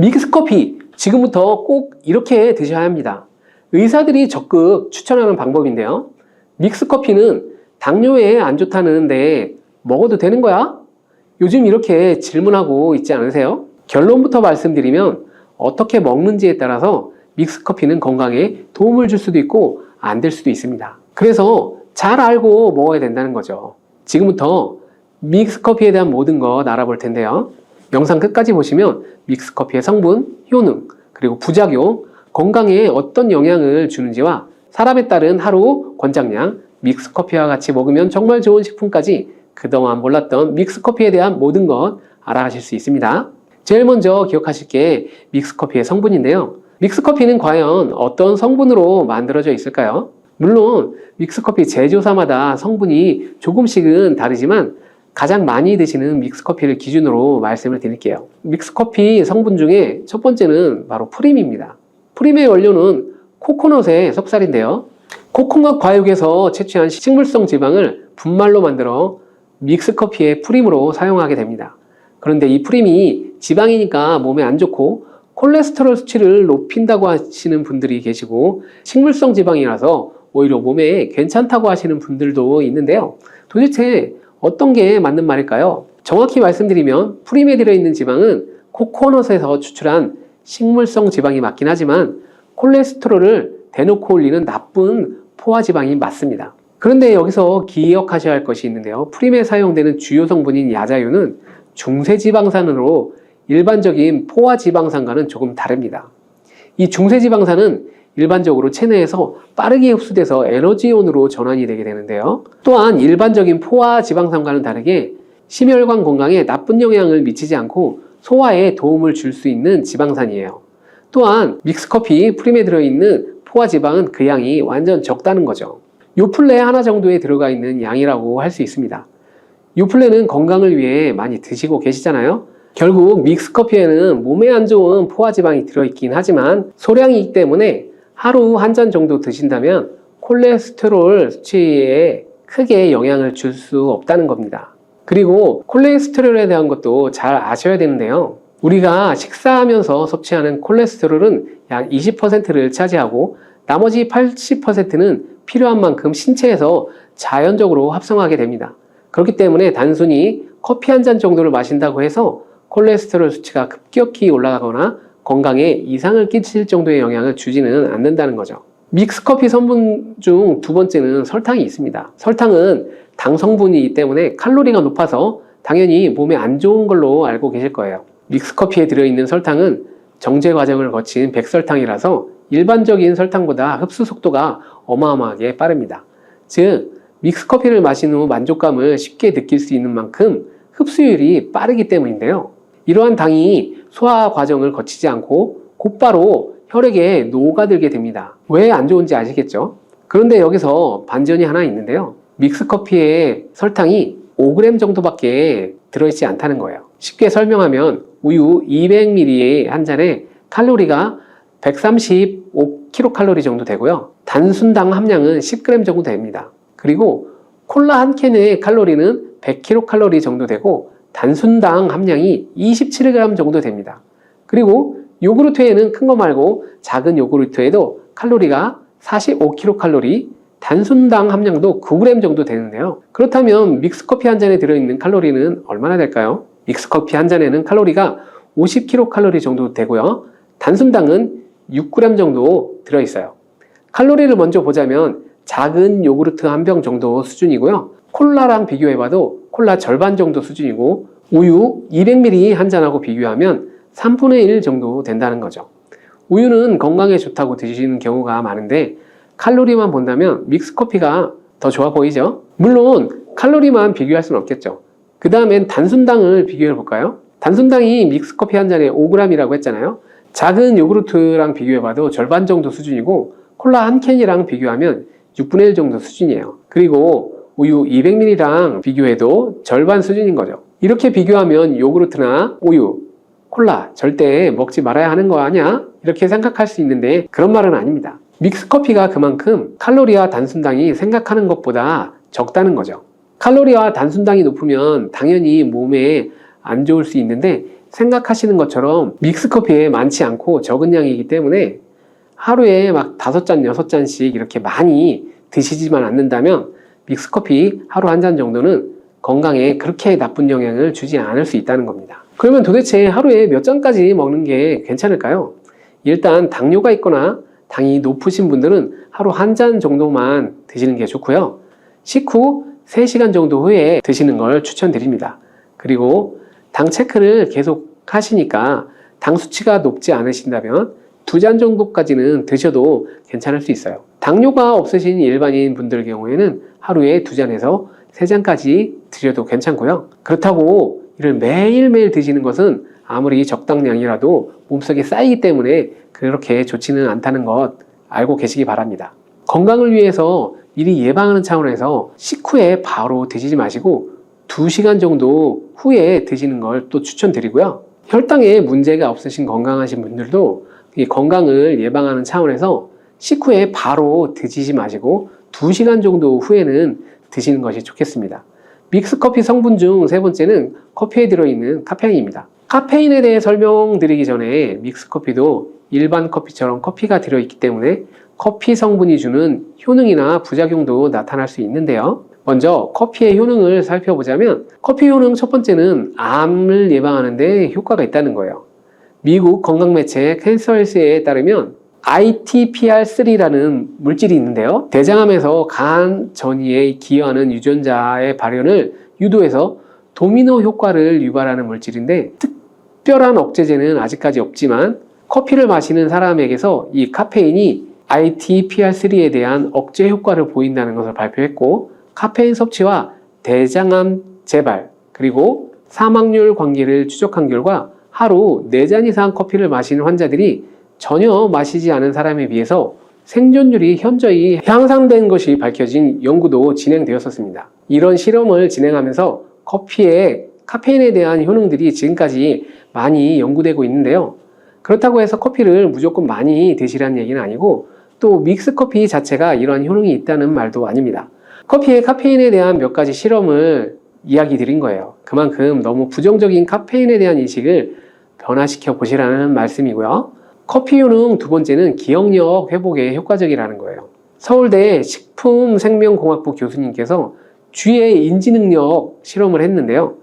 믹스커피, 지금부터 꼭 이렇게 드셔야 합니다. 의사들이 적극 추천하는 방법인데요. 믹스커피는 당뇨에 안 좋다는데 먹어도 되는 거야? 요즘 이렇게 질문하고 있지 않으세요? 결론부터 말씀드리면 어떻게 먹는지에 따라서 믹스커피는 건강에 도움을 줄 수도 있고 안 될 수도 있습니다. 그래서 잘 알고 먹어야 된다는 거죠. 지금부터 믹스커피에 대한 모든 것 알아볼 텐데요. 영상 끝까지 보시면 믹스커피의 성분, 효능, 그리고 부작용, 건강에 어떤 영향을 주는지와 사람에 따른 하루 권장량, 믹스커피와 같이 먹으면 정말 좋은 식품까지 그동안 몰랐던 믹스커피에 대한 모든 것 알아가실 수 있습니다. 제일 먼저 기억하실 게 믹스커피의 성분인데요. 믹스커피는 과연 어떤 성분으로 만들어져 있을까요? 물론 믹스커피 제조사마다 성분이 조금씩은 다르지만 가장 많이 드시는 믹스커피를 기준으로 말씀을 드릴게요. 믹스커피 성분 중에 첫 번째는 바로 프림입니다. 프림의 원료는 코코넛의 석살인데요. 코코넛 과육에서 채취한 식물성 지방을 분말로 만들어 믹스커피의 프림으로 사용하게 됩니다. 그런데 이 프림이 지방이니까 몸에 안 좋고 콜레스테롤 수치를 높인다고 하시는 분들이 계시고 식물성 지방이라서 오히려 몸에 괜찮다고 하시는 분들도 있는데요. 도대체 어떤 게 맞는 말일까요? 정확히 말씀드리면 프림에 들어있는 지방은 코코넛에서 추출한 식물성 지방이 맞긴 하지만 콜레스테롤을 대놓고 올리는 나쁜 포화지방이 맞습니다. 그런데 여기서 기억하셔야 할 것이 있는데요. 프림에 사용되는 주요 성분인 야자유는 중세지방산으로 일반적인 포화지방산과는 조금 다릅니다. 이 중세지방산은 일반적으로 체내에서 빠르게 흡수돼서 에너지온으로 전환이 되게 되는데요. 또한 일반적인 포화지방산과는 다르게 심혈관 건강에 나쁜 영향을 미치지 않고 소화에 도움을 줄 수 있는 지방산이에요. 또한 믹스커피 프림에 들어있는 포화지방은 그 양이 완전 적다는 거죠. 요플레 하나 정도에 들어가 있는 양이라고 할 수 있습니다. 요플레는 건강을 위해 많이 드시고 계시잖아요. 결국 믹스커피에는 몸에 안 좋은 포화지방이 들어있긴 하지만 소량이기 때문에 하루 한 잔 정도 드신다면 콜레스테롤 수치에 크게 영향을 줄 수 없다는 겁니다. 그리고 콜레스테롤에 대한 것도 잘 아셔야 되는데요. 우리가 식사하면서 섭취하는 콜레스테롤은 약 20%를 차지하고 나머지 80%는 필요한 만큼 신체에서 자연적으로 합성하게 됩니다. 그렇기 때문에 단순히 커피 한 잔 정도를 마신다고 해서 콜레스테롤 수치가 급격히 올라가거나 건강에 이상을 끼칠 정도의 영향을 주지는 않는다는 거죠. 믹스커피 성분 중 두 번째는 설탕이 있습니다. 설탕은 당 성분이기 때문에 칼로리가 높아서 당연히 몸에 안 좋은 걸로 알고 계실 거예요. 믹스커피에 들어있는 설탕은 정제 과정을 거친 백설탕이라서 일반적인 설탕보다 흡수 속도가 어마어마하게 빠릅니다. 즉, 믹스커피를 마신 후 만족감을 쉽게 느낄 수 있는 만큼 흡수율이 빠르기 때문인데요. 이러한 당이 소화 과정을 거치지 않고 곧바로 혈액에 녹아들게 됩니다. 왜 안 좋은지 아시겠죠? 그런데 여기서 반전이 하나 있는데요. 믹스커피에 설탕이 5g 정도밖에 들어있지 않다는 거예요. 쉽게 설명하면 우유 200ml 한 잔에 칼로리가 135kcal 정도 되고요. 단순당 함량은 10g 정도 됩니다. 그리고 콜라 한 캔의 칼로리는 100kcal 정도 되고 단순당 함량이 27g 정도 됩니다. 그리고 요구르트에는 큰 거 말고 작은 요구르트에도 칼로리가 45kcal, 단순당 함량도 9g 정도 되는데요. 그렇다면 믹스커피 한 잔에 들어있는 칼로리는 얼마나 될까요? 믹스커피 한 잔에는 칼로리가 50kcal 정도 되고요. 단순당은 6g 정도 들어있어요. 칼로리를 먼저 보자면 작은 요구르트 한 병 정도 수준이고요. 콜라랑 비교해봐도 콜라 절반 정도 수준이고 우유 200ml 한 잔하고 비교하면 3분의 1 정도 된다는 거죠. 우유는 건강에 좋다고 드시는 경우가 많은데 칼로리만 본다면 믹스커피가 더 좋아 보이죠? 물론 칼로리만 비교할 수는 없겠죠. 그 다음엔 단순당을 비교해 볼까요? 단순당이 믹스커피 한 잔에 5g이라고 했잖아요. 작은 요구르트랑 비교해봐도 절반 정도 수준이고 콜라 한 캔이랑 비교하면 6분의 1 정도 수준이에요. 그리고 우유 200ml랑 비교해도 절반 수준인 거죠. 이렇게 비교하면 요구르트나 우유, 콜라 절대 먹지 말아야 하는 거 아니야? 이렇게 생각할 수 있는데 그런 말은 아닙니다. 믹스커피가 그만큼 칼로리와 단순당이 생각하는 것보다 적다는 거죠. 칼로리와 단순당이 높으면 당연히 몸에 안 좋을 수 있는데 생각하시는 것처럼 믹스커피에 많지 않고 적은 양이기 때문에 하루에 막 5잔, 6잔씩 이렇게 많이 드시지만 않는다면 믹스커피 하루 한 잔 정도는 건강에 그렇게 나쁜 영향을 주지 않을 수 있다는 겁니다. 그러면 도대체 하루에 몇 잔까지 먹는 게 괜찮을까요? 일단 당뇨가 있거나 당이 높으신 분들은 하루 한 잔 정도만 드시는 게 좋고요. 식후 3시간 정도 후에 드시는 걸 추천드립니다. 그리고 당 체크를 계속 하시니까 당 수치가 높지 않으신다면 2잔 정도까지는 드셔도 괜찮을 수 있어요. 당뇨가 없으신 일반인 분들 경우에는 하루에 2잔에서 3잔까지 드셔도 괜찮고요. 그렇다고 이를 매일매일 드시는 것은 아무리 적당량이라도 몸속에 쌓이기 때문에 그렇게 좋지는 않다는 것 알고 계시기 바랍니다. 건강을 위해서 미리 예방하는 차원에서 식후에 바로 드시지 마시고 2시간 정도 후에 드시는 걸 또 추천드리고요. 혈당에 문제가 없으신 건강하신 분들도 이 건강을 예방하는 차원에서 식후에 바로 드시지 마시고 2시간 정도 후에는 드시는 것이 좋겠습니다. 믹스커피 성분 중 3번째는 커피에 들어있는 카페인입니다. 카페인에 대해 설명드리기 전에 믹스커피도 일반 커피처럼 커피가 들어있기 때문에 커피 성분이 주는 효능이나 부작용도 나타날 수 있는데요. 먼저 커피의 효능을 살펴보자면 커피 효능 첫 번째는 암을 예방하는 데 효과가 있다는 거예요. 미국 건강매체 캔서헬스에 따르면 ITPR3라는 물질이 있는데요. 대장암에서 간 전이에 기여하는 유전자의 발현을 유도해서 도미노 효과를 유발하는 물질인데 특별한 억제제는 아직까지 없지만 커피를 마시는 사람에게서 이 카페인이 ITPR3에 대한 억제 효과를 보인다는 것을 발표했고 카페인 섭취와 대장암 재발 그리고 사망률 관계를 추적한 결과 하루 4잔 이상 커피를 마시는 환자들이 전혀 마시지 않은 사람에 비해서 생존율이 현저히 향상된 것이 밝혀진 연구도 진행되었었습니다. 이런 실험을 진행하면서 커피의 카페인에 대한 효능들이 지금까지 많이 연구되고 있는데요. 그렇다고 해서 커피를 무조건 많이 드시라는 얘기는 아니고 또 믹스커피 자체가 이러한 효능이 있다는 말도 아닙니다. 커피의 카페인에 대한 몇 가지 실험을 이야기 드린 거예요. 그만큼 너무 부정적인 카페인에 대한 인식을 변화시켜 보시라는 말씀이고요. 커피 효능 2번째는 기억력 회복에 효과적이라는 거예요. 서울대 식품생명공학부 교수님께서 쥐의 인지능력 실험을 했는데요.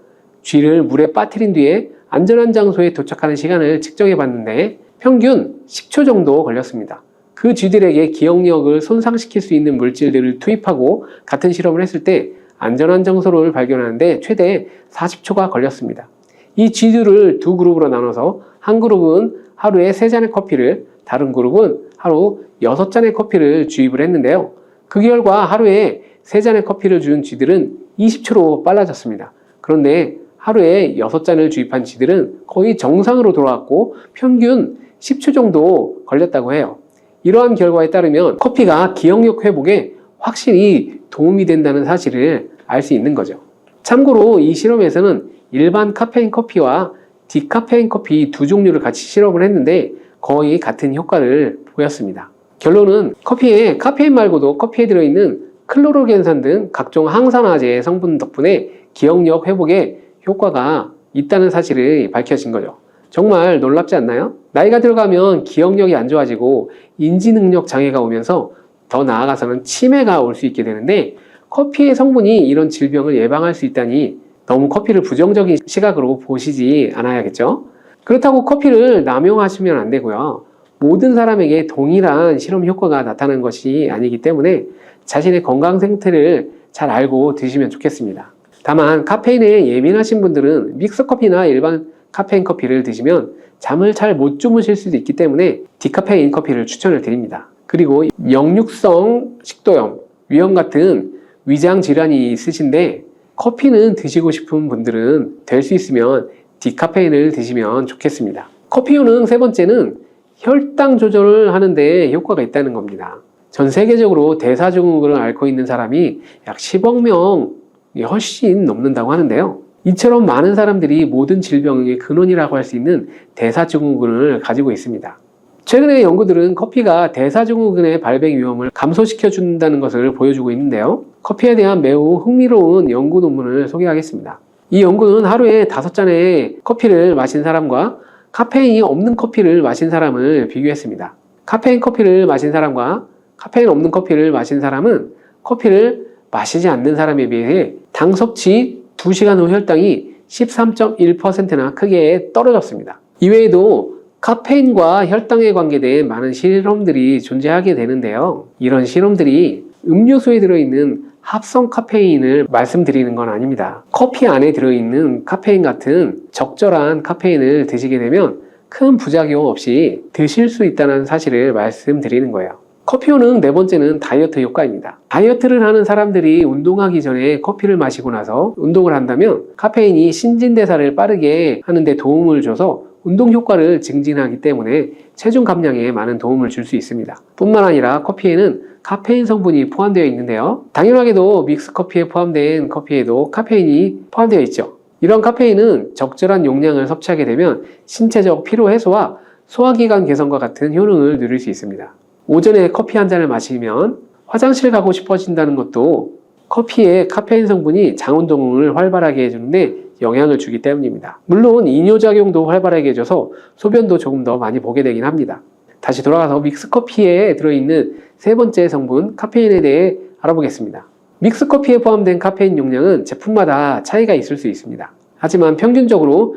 쥐를 물에 빠뜨린 뒤에 안전한 장소에 도착하는 시간을 측정해 봤는데 평균 10초 정도 걸렸습니다. 그 쥐들에게 기억력을 손상시킬 수 있는 물질들을 투입하고 같은 실험을 했을 때 안전한 장소를 발견하는데 최대 40초가 걸렸습니다. 이 쥐들을 2그룹으로 나눠서 한 그룹은 하루에 3잔의 커피를, 다른 그룹은 하루 6잔의 커피를 주입을 했는데요. 그 결과 하루에 3잔의 커피를 준 쥐들은 20초로 빨라졌습니다. 그런데 하루에 6잔을 주입한 쥐들은 거의 정상으로 돌아왔고 평균 10초 정도 걸렸다고 해요. 이러한 결과에 따르면 커피가 기억력 회복에 확실히 도움이 된다는 사실을 알 수 있는 거죠. 참고로 이 실험에서는 일반 카페인 커피와 디카페인 커피 2종류를 같이 실험을 했는데 거의 같은 효과를 보였습니다. 결론은 커피에 카페인 말고도 커피에 들어있는 클로로겐산 등 각종 항산화제 성분 덕분에 기억력 회복에 효과가 있다는 사실이 밝혀진 거죠. 정말 놀랍지 않나요? 나이가 들어가면 기억력이 안 좋아지고 인지능력 장애가 오면서 더 나아가서는 치매가 올 수 있게 되는데 커피의 성분이 이런 질병을 예방할 수 있다니 너무 커피를 부정적인 시각으로 보시지 않아야겠죠? 그렇다고 커피를 남용하시면 안 되고요. 모든 사람에게 동일한 실험 효과가 나타나는 것이 아니기 때문에 자신의 건강 상태를 잘 알고 드시면 좋겠습니다. 다만 카페인에 예민하신 분들은 믹스커피나 일반 카페인 커피를 드시면 잠을 잘 못 주무실 수도 있기 때문에 디카페인 커피를 추천을 드립니다. 그리고 역류성 식도염, 위염 같은 위장 질환이 있으신데 커피는 드시고 싶은 분들은 될 수 있으면 디카페인을 드시면 좋겠습니다. 커피 효능 3번째는 혈당 조절을 하는데 효과가 있다는 겁니다. 전 세계적으로 대사증후군을 앓고 있는 사람이 약 10억 명이 훨씬 넘는다고 하는데요. 이처럼 많은 사람들이 모든 질병의 근원이라고 할 수 있는 대사증후군을 가지고 있습니다. 최근의 연구들은 커피가 대사증후군의 발병 위험을 감소시켜 준다는 것을 보여주고 있는데요. 커피에 대한 매우 흥미로운 연구 논문을 소개하겠습니다. 이 연구는 하루에 5잔의 커피를 마신 사람과 카페인이 없는 커피를 마신 사람을 비교했습니다. 카페인 커피를 마신 사람과 카페인 없는 커피를 마신 사람은 커피를 마시지 않는 사람에 비해 당 섭취 2시간 후 혈당이 13.1%나 크게 떨어졌습니다. 이외에도 카페인과 혈당에 관계된 많은 실험들이 존재하게 되는데요. 이런 실험들이 음료수에 들어있는 합성 카페인을 말씀드리는 건 아닙니다. 커피 안에 들어있는 카페인 같은 적절한 카페인을 드시게 되면 큰 부작용 없이 드실 수 있다는 사실을 말씀드리는 거예요. 커피 효능 네 번째는 다이어트 효과입니다. 다이어트를 하는 사람들이 운동하기 전에 커피를 마시고 나서 운동을 한다면 카페인이 신진대사를 빠르게 하는데 도움을 줘서 운동 효과를 증진하기 때문에 체중 감량에 많은 도움을 줄 수 있습니다. 뿐만 아니라 커피에는 카페인 성분이 포함되어 있는데요. 당연하게도 믹스커피에 포함된 커피에도 카페인이 포함되어 있죠. 이런 카페인은 적절한 용량을 섭취하게 되면 신체적 피로 해소와 소화기관 개선과 같은 효능을 누릴 수 있습니다. 오전에 커피 한 잔을 마시면 화장실 가고 싶어진다는 것도 커피의 카페인 성분이 장 운동을 활발하게 해주는데 영향을 주기 때문입니다. 물론 이뇨작용도 활발하게 해줘서 소변도 조금 더 많이 보게 되긴 합니다. 다시 돌아가서 믹스커피에 들어있는 세 번째 성분 카페인에 대해 알아보겠습니다. 믹스커피에 포함된 카페인 용량은 제품마다 차이가 있을 수 있습니다. 하지만 평균적으로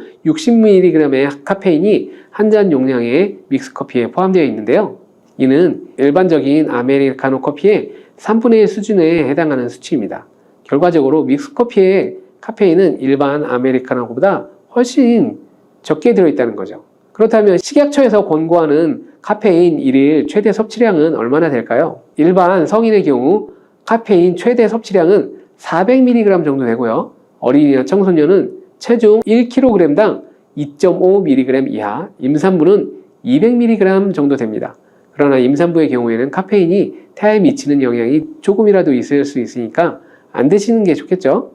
60mg의 카페인이 한 잔 용량의 믹스커피에 포함되어 있는데요. 이는 일반적인 아메리카노 커피의 3분의 1 수준에 해당하는 수치입니다. 결과적으로 믹스커피의 카페인은 일반 아메리카노보다 훨씬 적게 들어있다는 거죠. 그렇다면 식약처에서 권고하는 카페인 1일 최대 섭취량은 얼마나 될까요? 일반 성인의 경우 카페인 최대 섭취량은 400mg 정도 되고요. 어린이나 청소년은 체중 1kg당 2.5mg 이하, 임산부는 200mg 정도 됩니다. 그러나 임산부의 경우에는 카페인이 태아에 미치는 영향이 조금이라도 있을 수 있으니까 안 드시는 게 좋겠죠?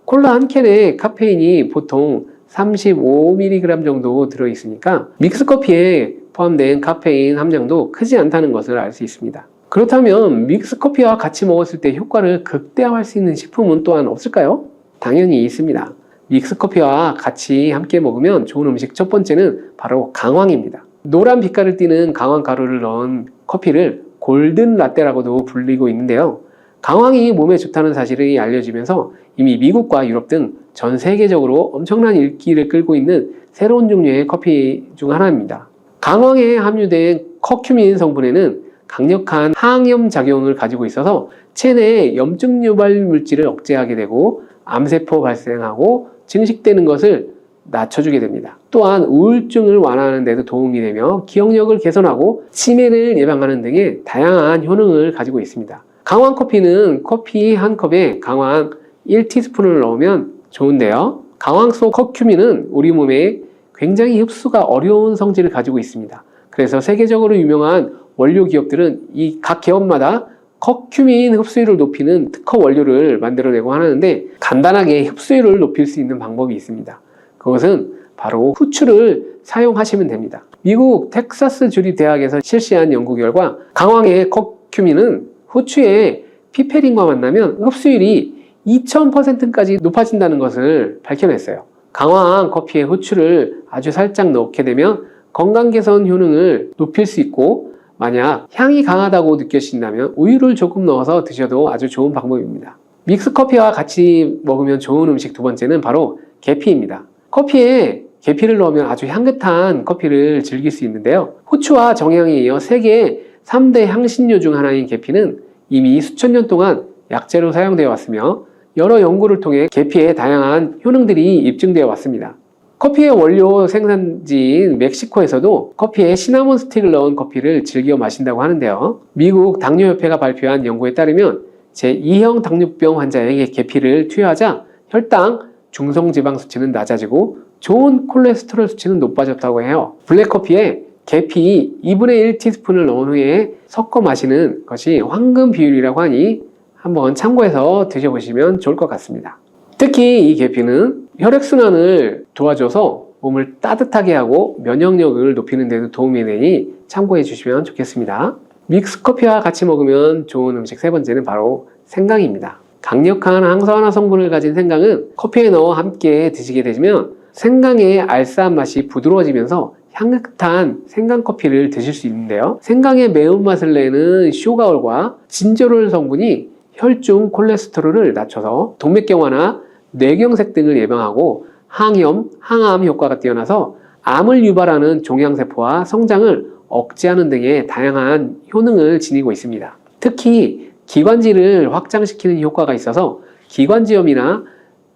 콜라 한 캔에 카페인이 보통 35mg 정도 들어있으니까 믹스커피에 포함된 카페인 함량도 크지 않다는 것을 알 수 있습니다. 그렇다면 믹스커피와 같이 먹었을 때 효과를 극대화할 수 있는 식품은 또한 없을까요? 당연히 있습니다. 믹스커피와 같이 함께 먹으면 좋은 음식 첫 번째는 바로 강황입니다. 노란 빛깔을 띠는 강황 가루를 넣은 커피를 골든 라떼라고도 불리고 있는데요. 강황이 몸에 좋다는 사실이 알려지면서 이미 미국과 유럽 등 전 세계적으로 엄청난 인기를 끌고 있는 새로운 종류의 커피 중 하나입니다. 강황에 함유된 커큐민 성분에는 강력한 항염 작용을 가지고 있어서 체내의 염증 유발 물질을 억제하게 되고 암세포 발생하고 증식되는 것을 낮춰주게 됩니다. 또한 우울증을 완화하는 데도 도움이 되며 기억력을 개선하고 치매를 예방하는 등의 다양한 효능을 가지고 있습니다. 강황 커피는 커피 한 컵에 강황 1티스푼을 넣으면 좋은데요. 강황 속 커큐민은 우리 몸에 굉장히 흡수가 어려운 성질을 가지고 있습니다. 그래서 세계적으로 유명한 원료 기업들은 이 각 기업마다 커큐민 흡수율을 높이는 특허 원료를 만들어내고 하는데 간단하게 흡수율을 높일 수 있는 방법이 있습니다. 그것은 바로 후추를 사용하시면 됩니다. 미국 텍사스 주립대학에서 실시한 연구 결과 강황의 커큐민은 후추의 피페린과 만나면 흡수율이 2000%까지 높아진다는 것을 밝혀냈어요. 강황 커피에 후추를 아주 살짝 넣게 되면 건강 개선 효능을 높일 수 있고 만약 향이 강하다고 느껴진다면 우유를 조금 넣어서 드셔도 아주 좋은 방법입니다. 믹스커피와 같이 먹으면 좋은 음식 두 번째는 바로 계피입니다. 커피에 계피를 넣으면 아주 향긋한 커피를 즐길 수 있는데요. 후추와 정향에 이어 세계 3대 향신료 중 하나인 계피는 이미 수천 년 동안 약재로 사용되어 왔으며 여러 연구를 통해 계피의 다양한 효능들이 입증되어 왔습니다. 커피의 원료 생산지인 멕시코에서도 커피에 시나몬 스틱을 넣은 커피를 즐겨 마신다고 하는데요. 미국 당뇨협회가 발표한 연구에 따르면 제2형 당뇨병 환자에게 계피를 투여하자 혈당, 중성지방 수치는 낮아지고 좋은 콜레스테롤 수치는 높아졌다고 해요. 블랙커피에 계피 2분의 1티스푼을 넣은 후에 섞어 마시는 것이 황금 비율이라고 하니 한번 참고해서 드셔보시면 좋을 것 같습니다. 특히 이 계피는 혈액순환을 도와줘서 몸을 따뜻하게 하고 면역력을 높이는 데도 도움이 되니 참고해 주시면 좋겠습니다. 믹스커피와 같이 먹으면 좋은 음식 세 번째는 바로 생강입니다. 강력한 항산화 성분을 가진 생강은 커피에 넣어 함께 드시게 되면 생강의 알싸한 맛이 부드러워지면서 향긋한 생강커피를 드실 수 있는데요. 생강의 매운맛을 내는 쇼가올과 진저롤 성분이 혈중 콜레스테롤을 낮춰서 동맥경화나 뇌경색 등을 예방하고 항염, 항암 효과가 뛰어나서 암을 유발하는 종양세포와 성장을 억제하는 등의 다양한 효능을 지니고 있습니다. 특히 기관지를 확장시키는 효과가 있어서 기관지염이나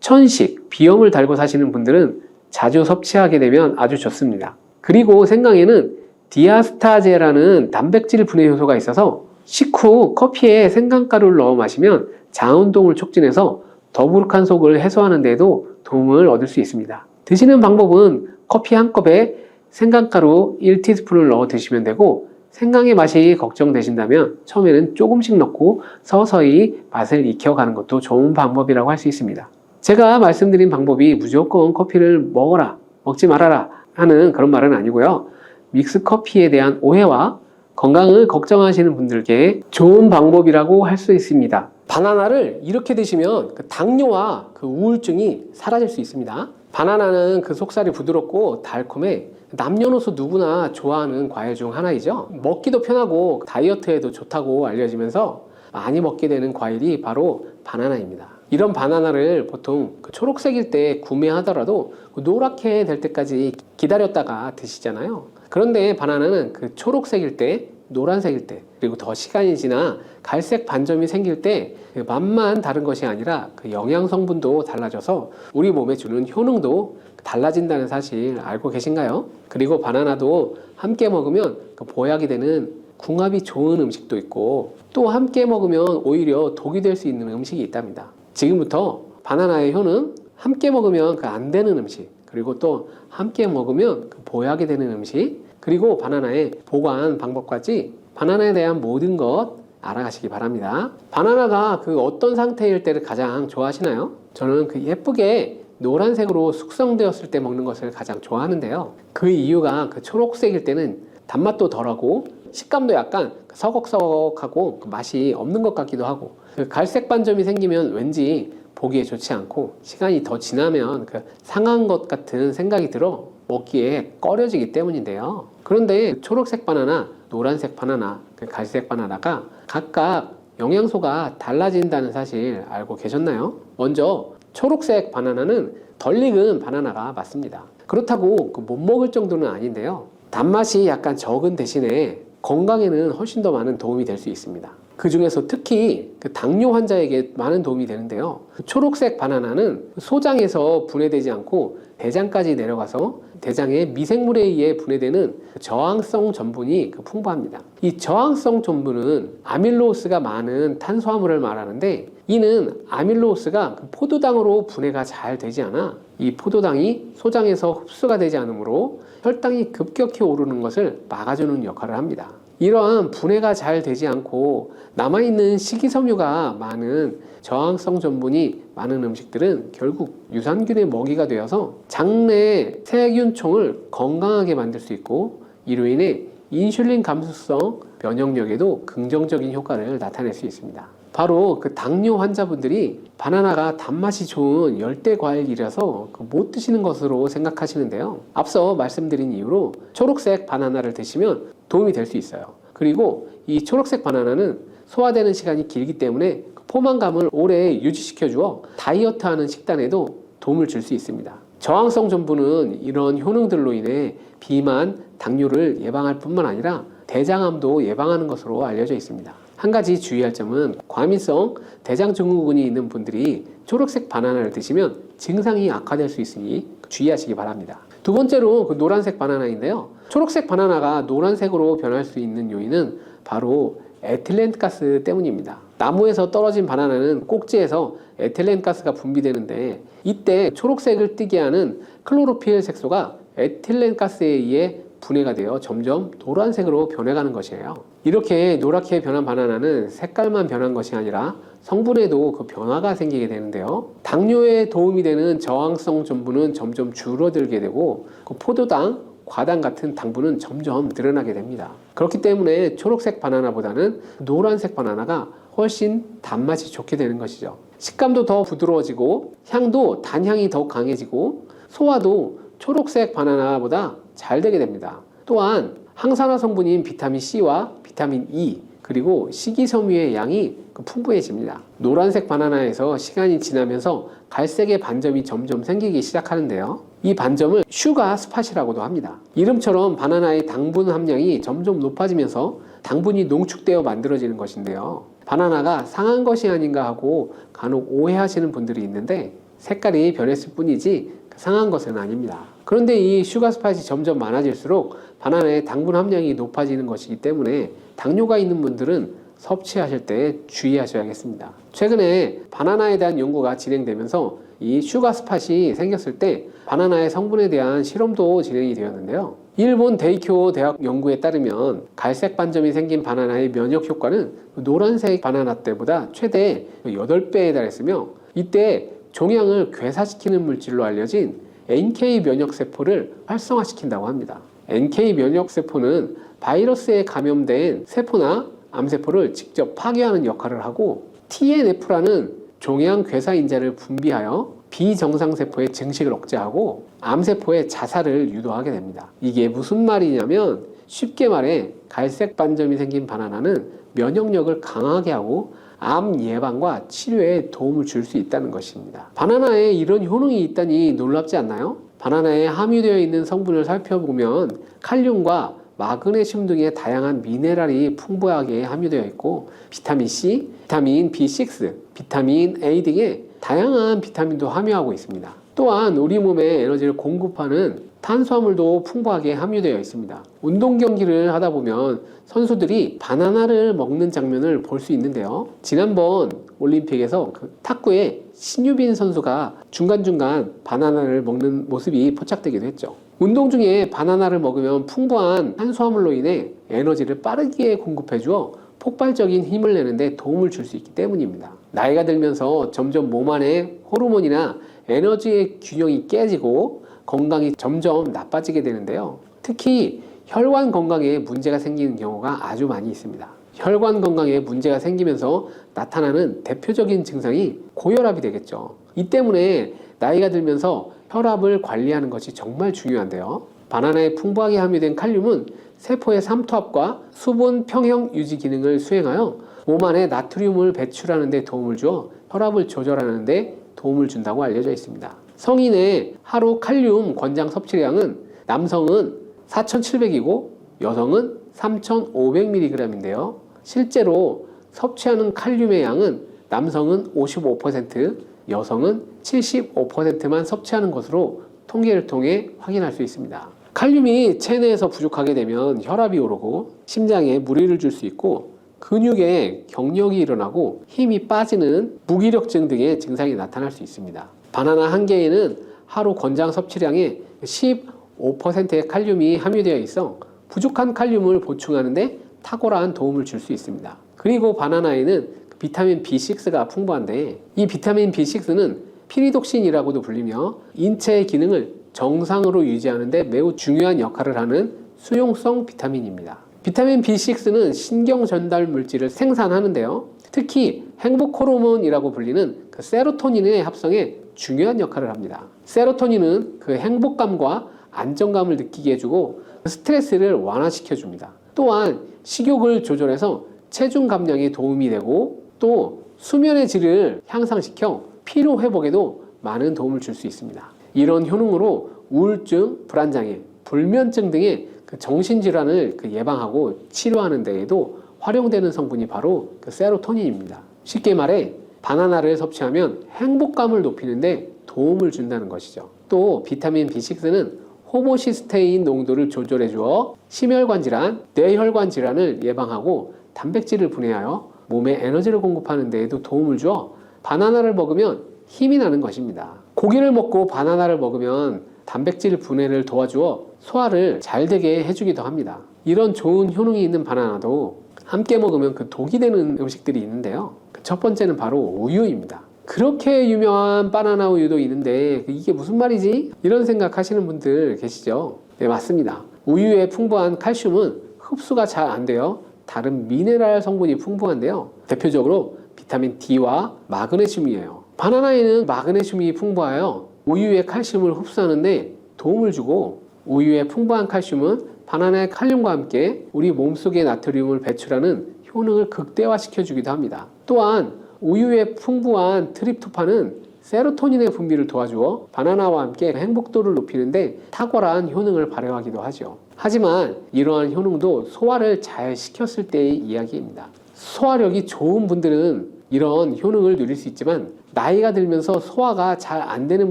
천식, 비염을 달고 사시는 분들은 자주 섭취하게 되면 아주 좋습니다. 그리고 생강에는 디아스타제라는 단백질 분해 효소가 있어서 식후 커피에 생강가루를 넣어 마시면 장운동을 촉진해서 더부룩한 속을 해소하는 데에도 도움을 얻을 수 있습니다. 드시는 방법은 커피 한 컵에 생강가루 1티스푼을 넣어 드시면 되고, 생강의 맛이 걱정되신다면 처음에는 조금씩 넣고 서서히 맛을 익혀가는 것도 좋은 방법이라고 할 수 있습니다. 제가 말씀드린 방법이 무조건 커피를 먹어라, 먹지 말아라 하는 그런 말은 아니고요. 믹스 커피에 대한 오해와 건강을 걱정하시는 분들께 좋은 방법이라고 할 수 있습니다. 바나나를 이렇게 드시면 그 당뇨와 그 우울증이 사라질 수 있습니다. 바나나는 그 속살이 부드럽고 달콤해 남녀노소 누구나 좋아하는 과일 중 하나이죠. 먹기도 편하고 다이어트에도 좋다고 알려지면서 많이 먹게 되는 과일이 바로 바나나입니다. 이런 바나나를 보통 초록색일 때 구매하더라도 노랗게 될 때까지 기다렸다가 드시잖아요. 그런데 바나나는 그 초록색일 때, 노란색일 때, 그리고 더 시간이 지나 갈색 반점이 생길 때 그 맛만 다른 것이 아니라 그 영양 성분도 달라져서 우리 몸에 주는 효능도 달라진다는 사실 알고 계신가요? 그리고 바나나도 함께 먹으면 그 보약이 되는 궁합이 좋은 음식도 있고, 또 함께 먹으면 오히려 독이 될 수 있는 음식이 있답니다. 지금부터 바나나의 효능, 함께 먹으면 그 안 되는 음식, 그리고 또 함께 먹으면 그 보약이 되는 음식, 그리고 바나나의 보관 방법까지 바나나에 대한 모든 것 알아가시기 바랍니다. 바나나가 그 어떤 상태일 때를 가장 좋아하시나요? 저는 그 예쁘게 노란색으로 숙성되었을 때 먹는 것을 가장 좋아하는데요. 그 이유가 그 초록색일 때는 단맛도 덜하고 식감도 약간 서걱서걱하고 그 맛이 없는 것 같기도 하고, 그 갈색 반점이 생기면 왠지 보기에 좋지 않고 시간이 더 지나면 그 상한 것 같은 생각이 들어 먹기에 꺼려지기 때문인데요. 그런데 초록색 바나나, 노란색 바나나, 그 갈색 바나나가 각각 영양소가 달라진다는 사실 알고 계셨나요? 먼저 초록색 바나나는 덜 익은 바나나가 맞습니다. 그렇다고 못 먹을 정도는 아닌데요. 단맛이 약간 적은 대신에 건강에는 훨씬 더 많은 도움이 될 수 있습니다. 그 중에서 특히 그 당뇨 환자에게 많은 도움이 되는데요. 초록색 바나나는 소장에서 분해되지 않고 대장까지 내려가서 대장의 미생물에 의해 분해되는 저항성 전분이 풍부합니다. 이 저항성 전분은 아밀로스가 많은 탄수화물을 말하는데, 이는 아밀로스가 포도당으로 분해가 잘 되지 않아 이 포도당이 소장에서 흡수가 되지 않으므로 혈당이 급격히 오르는 것을 막아주는 역할을 합니다. 이러한 분해가 잘 되지 않고 남아있는 식이섬유가 많은 저항성 전분이 많은 음식들은 결국 유산균의 먹이가 되어서 장내 세균총을 건강하게 만들 수 있고, 이로 인해 인슐린 감수성 면역력에도 긍정적인 효과를 나타낼 수 있습니다. 바로 그 당뇨 환자분들이 바나나가 단맛이 좋은 열대 과일이라서 못 드시는 것으로 생각하시는데요. 앞서 말씀드린 이유로 초록색 바나나를 드시면 도움이 될 수 있어요. 그리고 이 초록색 바나나는 소화되는 시간이 길기 때문에 포만감을 오래 유지시켜 주어 다이어트하는 식단에도 도움을 줄 수 있습니다. 저항성 전분은 이런 효능들로 인해 비만, 당뇨를 예방할 뿐만 아니라 대장암도 예방하는 것으로 알려져 있습니다. 한 가지 주의할 점은 과민성 대장증후군이 있는 분들이 초록색 바나나를 드시면 증상이 악화될 수 있으니 주의하시기 바랍니다. 두 번째로 그 노란색 바나나인데요. 초록색 바나나가 노란색으로 변할 수 있는 요인은 바로 에틸렌가스 때문입니다. 나무에서 떨어진 바나나는 꼭지에서 에틸렌가스가 분비되는데, 이때 초록색을 띠게 하는 클로로필 색소가 에틸렌가스에 의해 분해가 되어 점점 노란색으로 변해가는 것이에요. 이렇게 노랗게 변한 바나나는 색깔만 변한 것이 아니라 성분에도 그 변화가 생기게 되는데요. 당뇨에 도움이 되는 저항성 전분은 점점 줄어들게 되고, 그 포도당, 과당 같은 당분은 점점 늘어나게 됩니다. 그렇기 때문에 초록색 바나나보다는 노란색 바나나가 훨씬 단맛이 좋게 되는 것이죠. 식감도 더 부드러워지고 향도 단향이 더 강해지고 소화도 초록색 바나나보다 잘 되게 됩니다. 또한 항산화 성분인 비타민 C와 비타민 E 그리고 식이섬유의 양이 풍부해집니다. 노란색 바나나에서 시간이 지나면서 갈색의 반점이 점점 생기기 시작하는데요. 이 반점을 슈가 스팟이라고도 합니다. 이름처럼 바나나의 당분 함량이 점점 높아지면서 당분이 농축되어 만들어지는 것인데요. 바나나가 상한 것이 아닌가 하고 간혹 오해하시는 분들이 있는데 색깔이 변했을 뿐이지 상한 것은 아닙니다. 그런데 이 슈가 스팟이 점점 많아질수록 바나나의 당분 함량이 높아지는 것이기 때문에 당뇨가 있는 분들은 섭취하실 때 주의하셔야겠습니다. 최근에 바나나에 대한 연구가 진행되면서 이 슈가 스팟이 생겼을 때 바나나의 성분에 대한 실험도 진행이 되었는데요. 일본 데이쿄 대학 연구에 따르면 갈색 반점이 생긴 바나나의 면역 효과는 노란색 바나나 때보다 최대 8배에 달했으며 이때 종양을 괴사시키는 물질로 알려진 NK 면역세포를 활성화시킨다고 합니다. NK 면역세포는 바이러스에 감염된 세포나 암세포를 직접 파괴하는 역할을 하고 TNF라는 종양 괴사 인자를 분비하여 비정상세포의 증식을 억제하고 암세포의 자살을 유도하게 됩니다. 이게 무슨 말이냐면 쉽게 말해 갈색 반점이 생긴 바나나는 면역력을 강하게 하고 암 예방과 치료에 도움을 줄 수 있다는 것입니다. 바나나에 이런 효능이 있다니 놀랍지 않나요? 바나나에 함유되어 있는 성분을 살펴보면 칼륨과 마그네슘 등의 다양한 미네랄이 풍부하게 함유되어 있고 비타민 C, 비타민 B6, 비타민 A 등의 다양한 비타민도 함유하고 있습니다. 또한 우리 몸에 에너지를 공급하는 탄수화물도 풍부하게 함유되어 있습니다. 운동 경기를 하다 보면 선수들이 바나나를 먹는 장면을 볼 수 있는데요. 지난번 올림픽에서 탁구의 신유빈 선수가 중간중간 바나나를 먹는 모습이 포착되기도 했죠. 운동 중에 바나나를 먹으면 풍부한 탄수화물로 인해 에너지를 빠르게 공급해 주어 폭발적인 힘을 내는데 도움을 줄 수 있기 때문입니다. 나이가 들면서 점점 몸 안에 호르몬이나 에너지의 균형이 깨지고 건강이 점점 나빠지게 되는데요. 특히 혈관 건강에 문제가 생기는 경우가 아주 많이 있습니다. 혈관 건강에 문제가 생기면서 나타나는 대표적인 증상이 고혈압이 되겠죠. 이 때문에 나이가 들면서 혈압을 관리하는 것이 정말 중요한데요. 바나나에 풍부하게 함유된 칼륨은 세포의 삼투압과 수분 평형 유지 기능을 수행하여 몸 안에 나트륨을 배출하는 데 도움을 주어 혈압을 조절하는 데 도움을 준다고 알려져 있습니다. 성인의 하루 칼륨 권장 섭취량은 남성은 4,700이고 여성은 3,500mg인데요. 실제로 섭취하는 칼륨의 양은 남성은 55%, 여성은 75%만 섭취하는 것으로 통계를 통해 확인할 수 있습니다. 칼륨이 체내에서 부족하게 되면 혈압이 오르고 심장에 무리를 줄 수 있고 근육에 경력이 일어나고 힘이 빠지는 무기력증 등의 증상이 나타날 수 있습니다. 바나나 한 개에는 하루 권장 섭취량의 15%의 칼륨이 함유되어 있어 부족한 칼륨을 보충하는 데 탁월한 도움을 줄 수 있습니다. 그리고 바나나에는 비타민 B6가 풍부한데 이 비타민 B6는 피리독신이라고도 불리며 인체의 기능을 정상으로 유지하는 데 매우 중요한 역할을 하는 수용성 비타민입니다. 비타민 B6는 신경 전달 물질을 생산하는데요. 특히 행복 호르몬이라고 불리는 세로토닌의 합성에 중요한 역할을 합니다. 세로토닌은 행복감과 안정감을 느끼게 해주고 스트레스를 완화시켜 줍니다. 또한 식욕을 조절해서 체중 감량에 도움이 되고 또 수면의 질을 향상시켜 피로 회복에도 많은 도움을 줄 수 있습니다. 이런 효능으로 우울증, 불안장애, 불면증 등의 정신질환을 예방하고 치료하는 데에도 활용되는 성분이 바로 세로토닌입니다. 쉽게 말해 바나나를 섭취하면 행복감을 높이는 데 도움을 준다는 것이죠. 또 비타민 B6는 호모시스테인 농도를 조절해 주어 심혈관 질환, 뇌혈관 질환을 예방하고 단백질을 분해하여 몸에 에너지를 공급하는 데에도 도움을 주어 바나나를 먹으면 힘이 나는 것입니다. 고기를 먹고 바나나를 먹으면 단백질 분해를 도와주어 소화를 잘 되게 해주기도 합니다. 이런 좋은 효능이 있는 바나나도 함께 먹으면 독이 되는 음식들이 있는데요. 첫 번째는 바로 우유입니다. 그렇게 유명한 바나나 우유도 있는데 이게 무슨 말이지? 이런 생각하시는 분들 계시죠? 네, 맞습니다. 우유에 풍부한 칼슘은 흡수가 잘 안 돼요. 다른 미네랄 성분이 풍부한데요. 대표적으로 비타민 D와 마그네슘이에요. 바나나에는 마그네슘이 풍부하여 우유의 칼슘을 흡수하는데 도움을 주고, 우유의 풍부한 칼슘은 바나나의 칼륨과 함께 우리 몸속의 나트륨을 배출하는 효능을 극대화시켜 주기도 합니다. 또한 우유의 풍부한 트립토판은 세로토닌의 분비를 도와주어 바나나와 함께 행복도를 높이는데 탁월한 효능을 발휘하기도 하죠. 하지만 이러한 효능도 소화를 잘 시켰을 때의 이야기입니다. 소화력이 좋은 분들은 이런 효능을 누릴 수 있지만, 나이가 들면서 소화가 잘 안 되는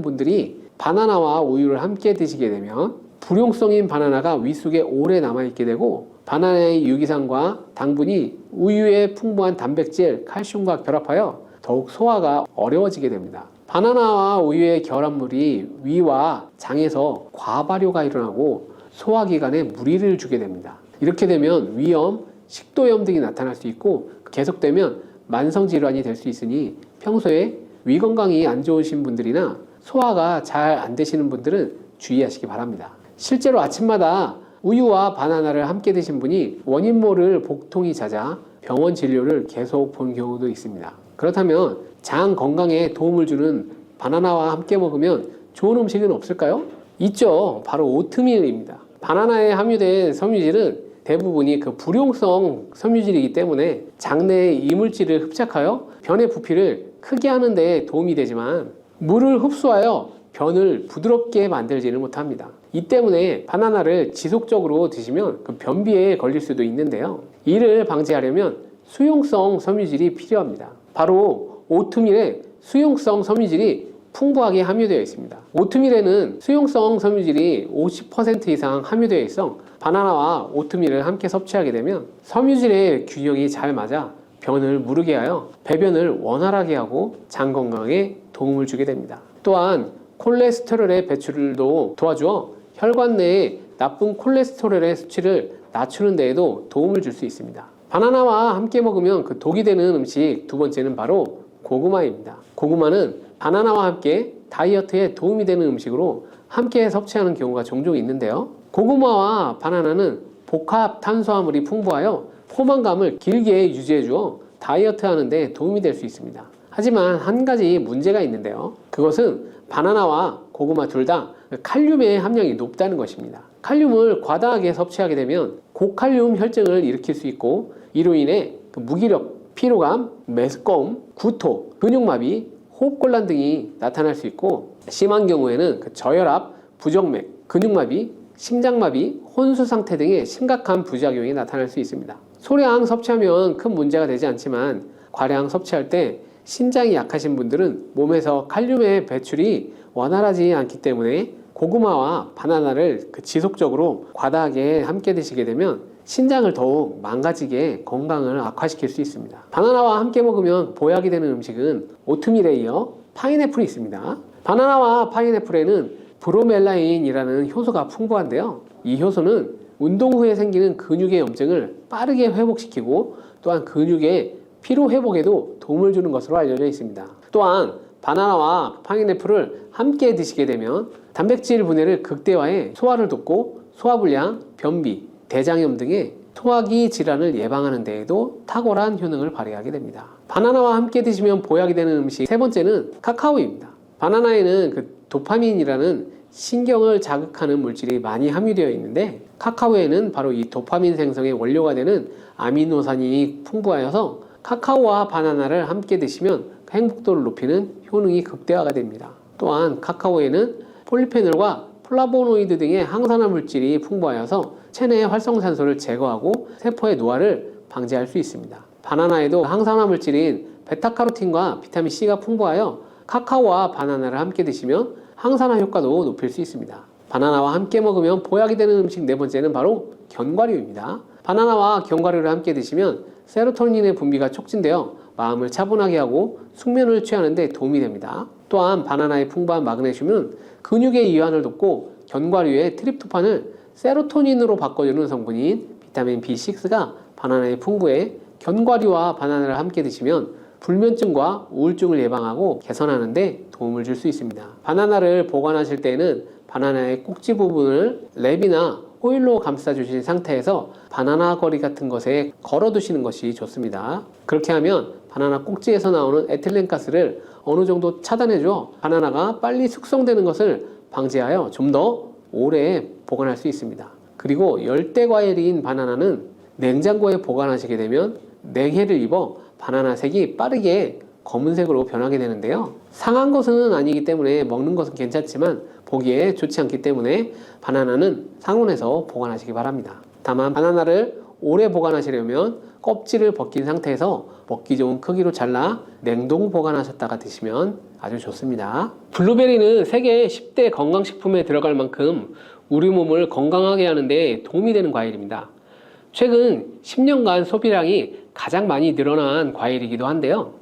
분들이 바나나와 우유를 함께 드시게 되면 불용성인 바나나가 위 속에 오래 남아있게 되고, 바나나의 유기산과 당분이 우유의 풍부한 단백질, 칼슘과 결합하여 더욱 소화가 어려워지게 됩니다. 바나나와 우유의 결합물이 위와 장에서 과발효가 일어나고 소화기관에 무리를 주게 됩니다. 이렇게 되면 위염, 식도염 등이 나타날 수 있고, 계속되면 만성질환이 될 수 있으니 평소에 위 건강이 안 좋으신 분들이나 소화가 잘 안 되시는 분들은 주의하시기 바랍니다. 실제로 아침마다 우유와 바나나를 함께 드신 분이 원인 모를 복통이 잦아 병원 진료를 계속 본 경우도 있습니다. 그렇다면 장 건강에 도움을 주는 바나나와 함께 먹으면 좋은 음식은 없을까요? 있죠. 바로 오트밀입니다. 바나나에 함유된 섬유질은 대부분이 그 불용성 섬유질이기 때문에 장내의 이물질을 흡착하여 변의 부피를 크게 하는 데 도움이 되지만, 물을 흡수하여 변을 부드럽게 만들지는 못합니다. 이 때문에 바나나를 지속적으로 드시면 그 변비에 걸릴 수도 있는데요. 이를 방지하려면 수용성 섬유질이 필요합니다. 바로 오트밀에 수용성 섬유질이 풍부하게 함유되어 있습니다. 오트밀에는 수용성 섬유질이 50% 이상 함유되어 있어 바나나와 오트밀을 함께 섭취하게 되면 섬유질의 균형이 잘 맞아 변을 무르게 하여 배변을 원활하게 하고 장 건강에 도움을 주게 됩니다. 또한 콜레스테롤의 배출도 도와주어 혈관 내에 나쁜 콜레스테롤의 수치를 낮추는 데에도 도움을 줄 수 있습니다. 바나나와 함께 먹으면 그 독이 되는 음식 두 번째는 바로 고구마입니다. 고구마는 바나나와 함께 다이어트에 도움이 되는 음식으로 함께 섭취하는 경우가 종종 있는데요. 고구마와 바나나는 복합 탄수화물이 풍부하여 포만감을 길게 유지해 주어 다이어트 하는 데 도움이 될 수 있습니다. 하지만 한 가지 문제가 있는데요. 그것은 바나나와 고구마 둘 다 칼륨의 함량이 높다는 것입니다. 칼륨을 과다하게 섭취하게 되면 고칼륨 혈증을 일으킬 수 있고, 이로 인해 무기력, 피로감, 메스꺼움, 구토, 근육마비, 호흡곤란 등이 나타날 수 있고, 심한 경우에는 저혈압, 부정맥, 근육마비, 심장마비, 혼수 상태 등의 심각한 부작용이 나타날 수 있습니다. 소량 섭취하면 큰 문제가 되지 않지만, 과량 섭취할 때 신장이 약하신 분들은 몸에서 칼륨의 배출이 원활하지 않기 때문에 고구마와 바나나를 지속적으로 과다하게 함께 드시게 되면 신장을 더욱 망가지게 건강을 악화시킬 수 있습니다. 바나나와 함께 먹으면 보약이 되는 음식은 오트밀에 이어 파인애플이 있습니다. 바나나와 파인애플에는 브로멜라인이라는 효소가 풍부한데요. 이 효소는 운동 후에 생기는 근육의 염증을 빠르게 회복시키고, 또한 근육의 피로 회복에도 도움을 주는 것으로 알려져 있습니다. 또한 바나나와 파인애플을 함께 드시게 되면 단백질 분해를 극대화해 소화를 돕고, 소화불량, 변비, 대장염 등의 소화기 질환을 예방하는 데에도 탁월한 효능을 발휘하게 됩니다. 바나나와 함께 드시면 보약이 되는 음식 세 번째는 카카오입니다. 바나나에는 도파민이라는 신경을 자극하는 물질이 많이 함유되어 있는데, 카카오에는 바로 이 도파민 생성의 원료가 되는 아미노산이 풍부하여서 카카오와 바나나를 함께 드시면 행복도를 높이는 효능이 극대화가 됩니다. 또한 카카오에는 폴리페놀과 플라보노이드 등의 항산화 물질이 풍부하여서 체내 활성산소를 제거하고 세포의 노화를 방지할 수 있습니다. 바나나에도 항산화 물질인 베타카로틴과 비타민 C가 풍부하여 카카오와 바나나를 함께 드시면 항산화 효과도 높일 수 있습니다. 바나나와 함께 먹으면 보약이 되는 음식 네 번째는 바로 견과류입니다. 바나나와 견과류를 함께 드시면 세로토닌의 분비가 촉진되어 마음을 차분하게 하고 숙면을 취하는 데 도움이 됩니다. 또한 바나나의 풍부한 마그네슘은 근육의 이완을 돕고, 견과류의 트립토판을 세로토닌으로 바꿔주는 성분인 비타민 B6가 바나나에 풍부해 견과류와 바나나를 함께 드시면 불면증과 우울증을 예방하고 개선하는 데 도움을 줄 수 있습니다. 바나나를 보관하실 때에는 바나나의 꼭지 부분을 랩이나 호일로 감싸주신 상태에서 바나나 거리 같은 것에 걸어 두시는 것이 좋습니다. 그렇게 하면 바나나 꼭지에서 나오는 에틸렌가스를 어느 정도 차단해줘 바나나가 빨리 숙성되는 것을 방지하여 좀 더 오래 보관할 수 있습니다. 그리고 열대 과일인 바나나는 냉장고에 보관하시게 되면 냉해를 입어 바나나 색이 빠르게 검은색으로 변하게 되는데요. 상한 것은 아니기 때문에 먹는 것은 괜찮지만 보기에 좋지 않기 때문에 바나나는 상온에서 보관하시기 바랍니다. 다만 바나나를 오래 보관하시려면 껍질을 벗긴 상태에서 먹기 좋은 크기로 잘라 냉동 보관하셨다가 드시면 아주 좋습니다. 블루베리는 세계 10대 건강식품에 들어갈 만큼 우리 몸을 건강하게 하는 데 도움이 되는 과일입니다. 최근 10년간 소비량이 가장 많이 늘어난 과일이기도 한데요.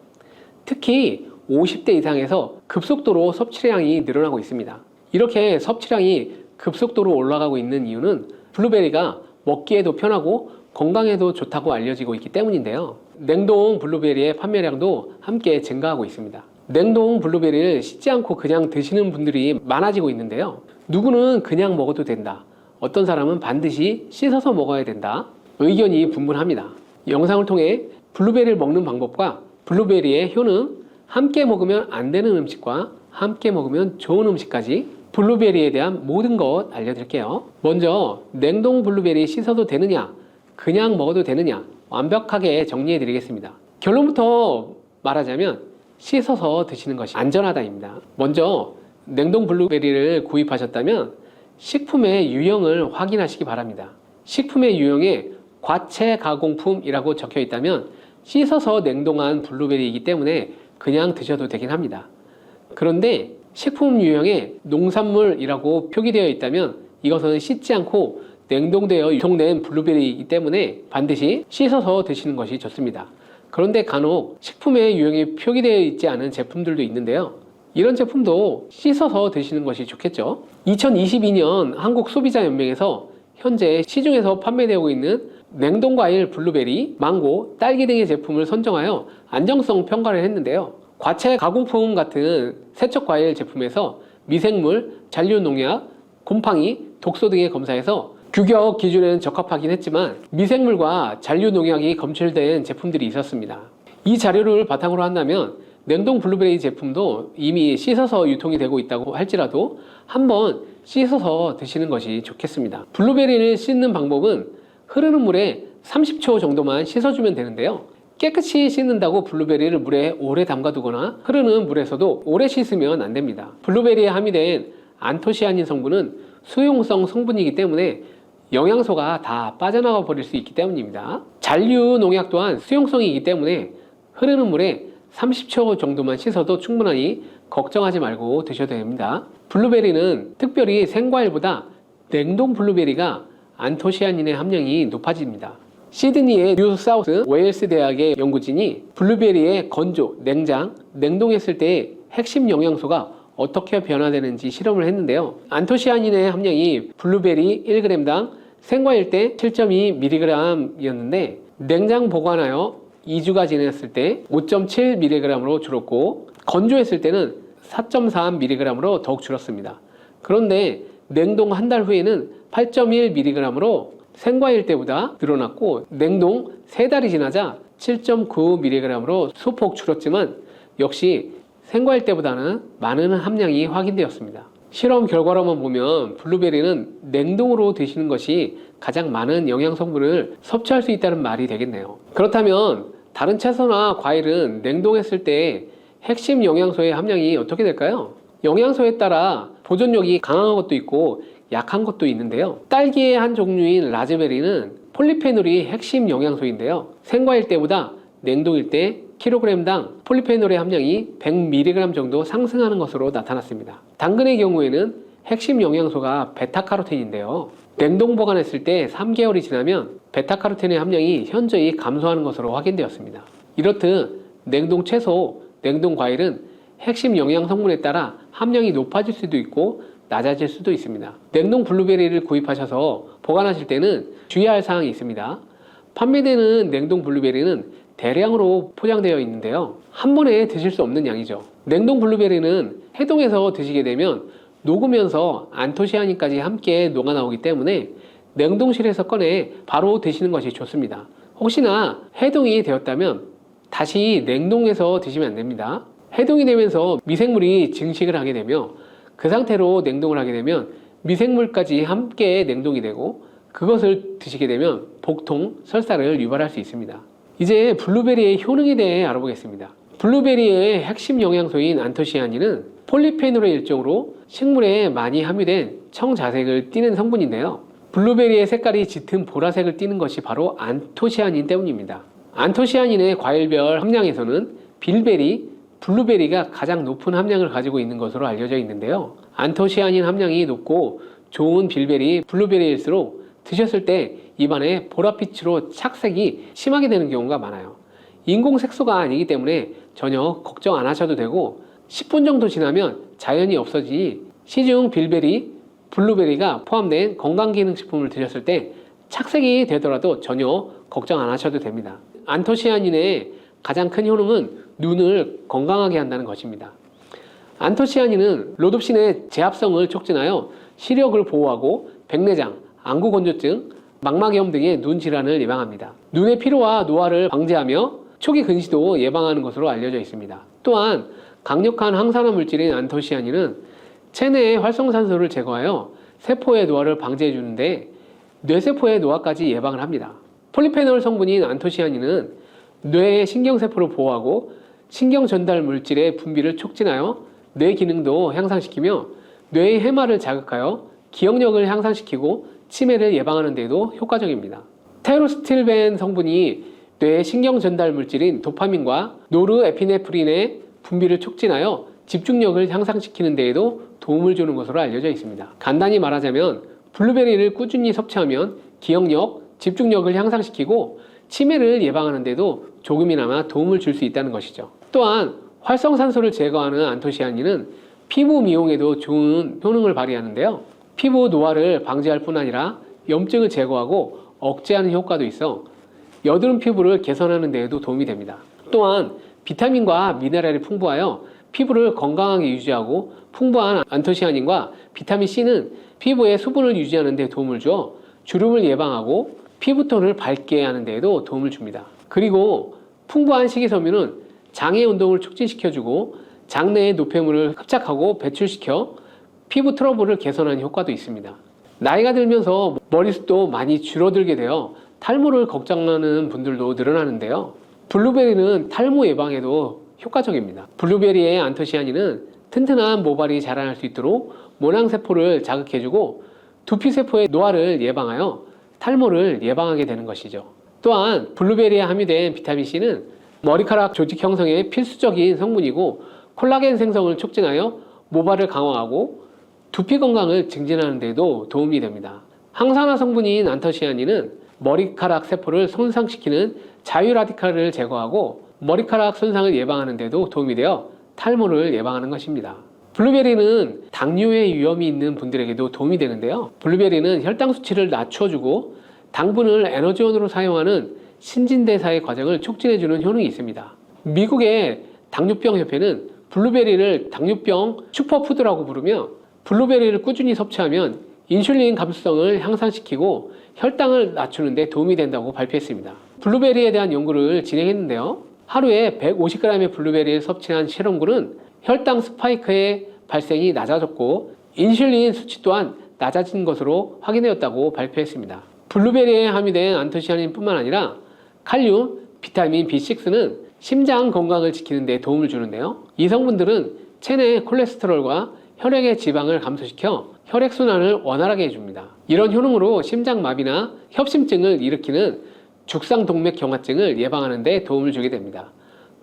특히 50대 이상에서 급속도로 섭취량이 늘어나고 있습니다. 이렇게 섭취량이 급속도로 올라가고 있는 이유는 블루베리가 먹기에도 편하고 건강에도 좋다고 알려지고 있기 때문인데요. 냉동 블루베리의 판매량도 함께 증가하고 있습니다. 냉동 블루베리를 씻지 않고 그냥 드시는 분들이 많아지고 있는데요. 누구는 그냥 먹어도 된다. 어떤 사람은 반드시 씻어서 먹어야 된다. 의견이 분분합니다. 영상을 통해 블루베리를 먹는 방법과 블루베리의 효능, 함께 먹으면 안 되는 음식과 함께 먹으면 좋은 음식까지 블루베리에 대한 모든 것 알려드릴게요. 먼저 냉동 블루베리 씻어도 되느냐, 그냥 먹어도 되느냐 완벽하게 정리해 드리겠습니다. 결론부터 말하자면 씻어서 드시는 것이 안전하다입니다. 먼저 냉동 블루베리를 구입하셨다면 식품의 유형을 확인하시기 바랍니다. 식품의 유형에 과체 가공품이라고 적혀 있다면 씻어서 냉동한 블루베리이기 때문에 그냥 드셔도 되긴 합니다. 그런데 식품 유형에 농산물이라고 표기되어 있다면 이것은 씻지 않고 냉동되어 유통된 블루베리이기 때문에 반드시 씻어서 드시는 것이 좋습니다. 그런데 간혹 식품의 유형이 표기되어 있지 않은 제품들도 있는데요. 이런 제품도 씻어서 드시는 것이 좋겠죠. 2022년 한국소비자연맹에서 현재 시중에서 판매되고 있는 냉동과일 블루베리, 망고, 딸기 등의 제품을 선정하여 안정성 평가를 했는데요. 과체 가공품 같은 세척과일 제품에서 미생물, 잔류농약, 곰팡이, 독소 등의 검사에서 규격 기준에는 적합하긴 했지만 미생물과 잔류농약이 검출된 제품들이 있었습니다. 이 자료를 바탕으로 한다면 냉동 블루베리 제품도 이미 씻어서 유통이 되고 있다고 할지라도 한번 씻어서 드시는 것이 좋겠습니다. 블루베리를 씻는 방법은 흐르는 물에 30초 정도만 씻어주면 되는데요. 깨끗이 씻는다고 블루베리를 물에 오래 담가두거나 흐르는 물에서도 오래 씻으면 안 됩니다. 블루베리에 함유된 안토시아닌 성분은 수용성 성분이기 때문에 영양소가 다 빠져나가 버릴 수 있기 때문입니다. 잔류 농약 또한 수용성이기 때문에 흐르는 물에 30초 정도만 씻어도 충분하니 걱정하지 말고 드셔도 됩니다. 블루베리는 특별히 생과일보다 냉동 블루베리가 안토시아닌의 함량이 높아집니다. 시드니의 뉴사우스 웨일스 대학의 연구진이 블루베리의 건조, 냉장, 냉동했을 때 핵심 영양소가 어떻게 변화되는지 실험을 했는데요. 안토시아닌의 함량이 블루베리 1g당 생과일 때 7.2mg이었는데 냉장 보관하여 2주가 지났을 때 5.7mg으로 줄었고 건조했을 때는 4.3mg으로 더욱 줄었습니다. 그런데 냉동 한 달 후에는 8.1mg으로 생과일 때보다 늘어났고 냉동 3달이 지나자 7.9mg으로 소폭 줄었지만 역시 생과일 때보다는 많은 함량이 확인되었습니다. 실험 결과로만 보면 블루베리는 냉동으로 드시는 것이 가장 많은 영양성분을 섭취할 수 있다는 말이 되겠네요. 그렇다면 다른 채소나 과일은 냉동했을 때 핵심 영양소의 함량이 어떻게 될까요? 영양소에 따라 보존력이 강한 것도 있고 약한 것도 있는데요. 딸기의 한 종류인 라즈베리는 폴리페놀이 핵심 영양소인데요. 생과일 때보다 냉동일 때 킬로그램당 폴리페놀의 함량이 100mg 정도 상승하는 것으로 나타났습니다. 당근의 경우에는 핵심 영양소가 베타카로틴인데요. 냉동 보관했을 때 3개월이 지나면 베타카로틴의 함량이 현저히 감소하는 것으로 확인되었습니다. 이렇듯 냉동 채소, 냉동 과일은 핵심 영양 성분에 따라 함량이 높아질 수도 있고 낮아질 수도 있습니다. 냉동 블루베리를 구입하셔서 보관하실 때는 주의할 사항이 있습니다. 판매되는 냉동 블루베리는 대량으로 포장되어 있는데요. 한 번에 드실 수 없는 양이죠. 냉동 블루베리는 해동해서 드시게 되면 녹으면서 안토시아닌까지 함께 녹아 나오기 때문에 냉동실에서 꺼내 바로 드시는 것이 좋습니다. 혹시나 해동이 되었다면 다시 냉동해서 드시면 안 됩니다. 해동이 되면서 미생물이 증식을 하게 되며 그 상태로 냉동을 하게 되면 미생물까지 함께 냉동이 되고 그것을 드시게 되면 복통, 설사를 유발할 수 있습니다. 이제 블루베리의 효능에 대해 알아보겠습니다. 블루베리의 핵심 영양소인 안토시아닌은 폴리페놀의 일종으로 식물에 많이 함유된 청자색을 띠는 성분인데요. 블루베리의 색깔이 짙은 보라색을 띠는 것이 바로 안토시아닌 때문입니다. 안토시아닌의 과일별 함량에서는 빌베리, 블루베리가 가장 높은 함량을 가지고 있는 것으로 알려져 있는데요. 안토시아닌 함량이 높고 좋은 빌베리, 블루베리일수록 드셨을 때 입안에 보랏빛으로 착색이 심하게 되는 경우가 많아요. 인공 색소가 아니기 때문에 전혀 걱정 안 하셔도 되고 10분 정도 지나면 자연히 없어지니 시중 빌베리, 블루베리가 포함된 건강기능식품을 드셨을 때 착색이 되더라도 전혀 걱정 안 하셔도 됩니다. 안토시아닌의 가장 큰 효능은 눈을 건강하게 한다는 것입니다. 안토시아닌은 로놉신의 제합성을 촉진하여 시력을 보호하고 백내장, 안구건조증, 망막염 등의 눈 질환을 예방합니다. 눈의 피로와 노화를 방지하며 초기 근시도 예방하는 것으로 알려져 있습니다. 또한 강력한 항산화 물질인 안토시아닌은 체내의 활성산소를 제거하여 세포의 노화를 방지해 주는데 뇌세포의 노화까지 예방을 합니다. 폴리페놀 성분인 안토시아닌은 뇌의 신경세포를 보호하고 신경 전달 물질의 분비를 촉진하여 뇌 기능도 향상시키며 뇌의 해마를 자극하여 기억력을 향상시키고 치매를 예방하는 데에도 효과적입니다. 테로스틸벤 성분이 뇌의 신경 전달 물질인 도파민과 노르에피네프린의 분비를 촉진하여 집중력을 향상시키는 데에도 도움을 주는 것으로 알려져 있습니다. 간단히 말하자면 블루베리를 꾸준히 섭취하면 기억력, 집중력을 향상시키고 치매를 예방하는 데도 조금이나마 도움을 줄 수 있다는 것이죠. 또한 활성산소를 제거하는 안토시아닌은 피부 미용에도 좋은 효능을 발휘하는데요. 피부 노화를 방지할 뿐 아니라 염증을 제거하고 억제하는 효과도 있어 여드름 피부를 개선하는 데에도 도움이 됩니다. 또한 비타민과 미네랄이 풍부하여 피부를 건강하게 유지하고 풍부한 안토시아닌과 비타민C는 피부의 수분을 유지하는 데 도움을 주어 주름을 예방하고 피부톤을 밝게 하는 데에도 도움을 줍니다. 그리고 풍부한 식이섬유는 장의 운동을 촉진시켜주고 장내의 노폐물을 흡착하고 배출시켜 피부 트러블을 개선하는 효과도 있습니다. 나이가 들면서 머리숱도 많이 줄어들게 되어 탈모를 걱정하는 분들도 늘어나는데요. 블루베리는 탈모 예방에도 효과적입니다. 블루베리의 안토시아닌은 튼튼한 모발이 자라날 수 있도록 모낭세포를 자극해주고 두피세포의 노화를 예방하여 탈모를 예방하게 되는 것이죠. 또한 블루베리에 함유된 비타민C는 머리카락 조직 형성에 필수적인 성분이고 콜라겐 생성을 촉진하여 모발을 강화하고 두피 건강을 증진하는 데도 도움이 됩니다. 항산화 성분인 안토시아닌은 머리카락 세포를 손상시키는 자유라디칼을 제거하고 머리카락 손상을 예방하는 데도 도움이 되어 탈모를 예방하는 것입니다. 블루베리는 당뇨의 위험이 있는 분들에게도 도움이 되는데요. 블루베리는 혈당 수치를 낮춰주고 당분을 에너지원으로 사용하는 신진대사의 과정을 촉진해주는 효능이 있습니다. 미국의 당뇨병 협회는 블루베리를 당뇨병 슈퍼푸드라고 부르며 블루베리를 꾸준히 섭취하면 인슐린 감수성을 향상시키고 혈당을 낮추는 데 도움이 된다고 발표했습니다. 블루베리에 대한 연구를 진행했는데요. 하루에 150g의 블루베리를 섭취한 실험군은 혈당 스파이크의 발생이 낮아졌고 인슐린 수치 또한 낮아진 것으로 확인되었다고 발표했습니다. 블루베리에 함유된 안토시아닌뿐만 아니라 칼륨, 비타민 B6는 심장 건강을 지키는 데 도움을 주는데요. 이 성분들은 체내 콜레스테롤과 혈액의 지방을 감소시켜 혈액순환을 원활하게 해줍니다. 이런 효능으로 심장마비나 협심증을 일으키는 죽상동맥경화증을 예방하는 데 도움을 주게 됩니다.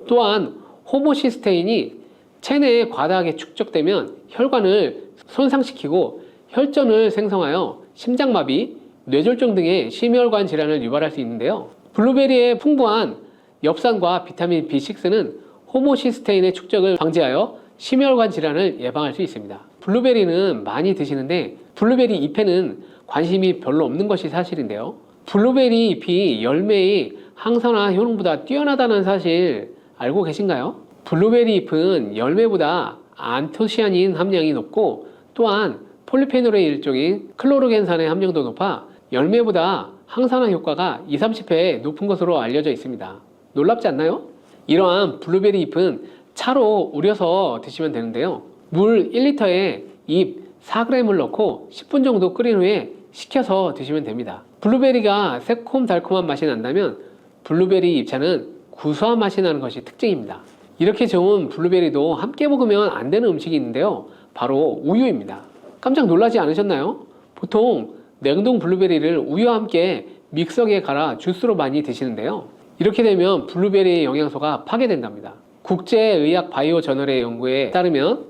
또한 호모시스테인이 체내에 과다하게 축적되면 혈관을 손상시키고 혈전을 생성하여 심장마비, 뇌졸중 등의 심혈관 질환을 유발할 수 있는데요. 블루베리의 풍부한 엽산과 비타민 B6는 호모시스테인의 축적을 방지하여 심혈관 질환을 예방할 수 있습니다. 블루베리는 많이 드시는데 블루베리 잎에는 관심이 별로 없는 것이 사실인데요. 블루베리 잎이 열매의 항산화 효능보다 뛰어나다는 사실 알고 계신가요? 블루베리 잎은 열매보다 안토시아닌 함량이 높고 또한 폴리페놀의 일종인 클로로겐산의 함량도 높아 열매보다 항산화 효과가 20-30배 높은 것으로 알려져 있습니다. 놀랍지 않나요? 이러한 블루베리 잎은 차로 우려서 드시면 되는데요. 물 1리터에 잎 4g을 넣고 10분 정도 끓인 후에 식혀서 드시면 됩니다. 블루베리가 새콤달콤한 맛이 난다면 블루베리 잎차는 구수한 맛이 나는 것이 특징입니다. 이렇게 좋은 블루베리도 함께 먹으면 안 되는 음식이 있는데요. 바로 우유입니다. 깜짝 놀라지 않으셨나요? 보통 냉동 블루베리를 우유와 함께 믹서기에 갈아 주스로 많이 드시는데요. 이렇게 되면 블루베리의 영양소가 파괴된답니다. 국제의학 바이오 저널의 연구에 따르면